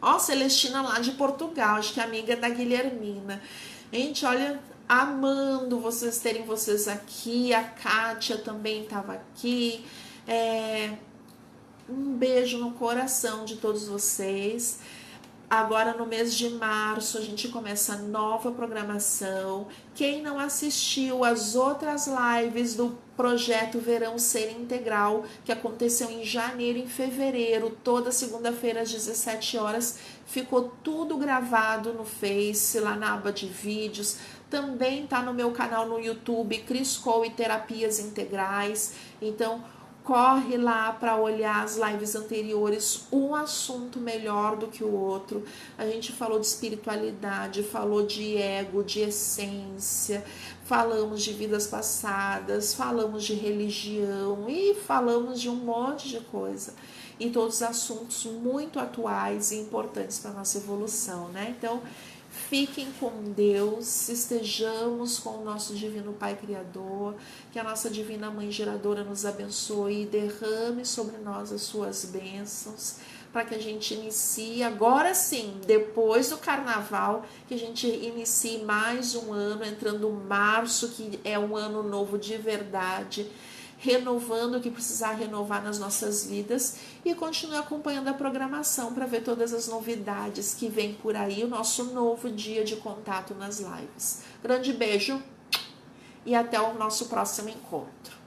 Ó, Celestina lá de Portugal, acho que é amiga da Guilhermina. Gente, olha, amando terem vocês aqui. A Kátia também estava aqui. Um beijo no coração de todos vocês. Agora no mês de março a gente começa a nova programação. Quem não assistiu às outras lives do projeto Verão Ser Integral, que aconteceu em janeiro e em fevereiro, toda segunda-feira às 17 horas, ficou tudo gravado no Face, lá na aba de vídeos. Também tá no meu canal no YouTube, Cris Cole Terapias Integrais. Então, corre lá para olhar as lives anteriores, um assunto melhor do que o outro. A gente falou de espiritualidade, falou de ego, de essência, falamos de vidas passadas, falamos de religião e falamos de um monte de coisa. E todos assuntos muito atuais e importantes para a nossa evolução, né? Então, fiquem com Deus, estejamos com o nosso Divino Pai Criador, que a nossa Divina Mãe Geradora nos abençoe e derrame sobre nós as suas bênçãos, para que a gente inicie, agora sim, depois do carnaval, que a gente inicie mais um ano, entrando março, que é um ano novo de verdade, renovando o que precisar renovar nas nossas vidas e continue acompanhando a programação para ver todas as novidades que vem por aí, o nosso novo dia de contato nas lives. Grande beijo e até o nosso próximo encontro.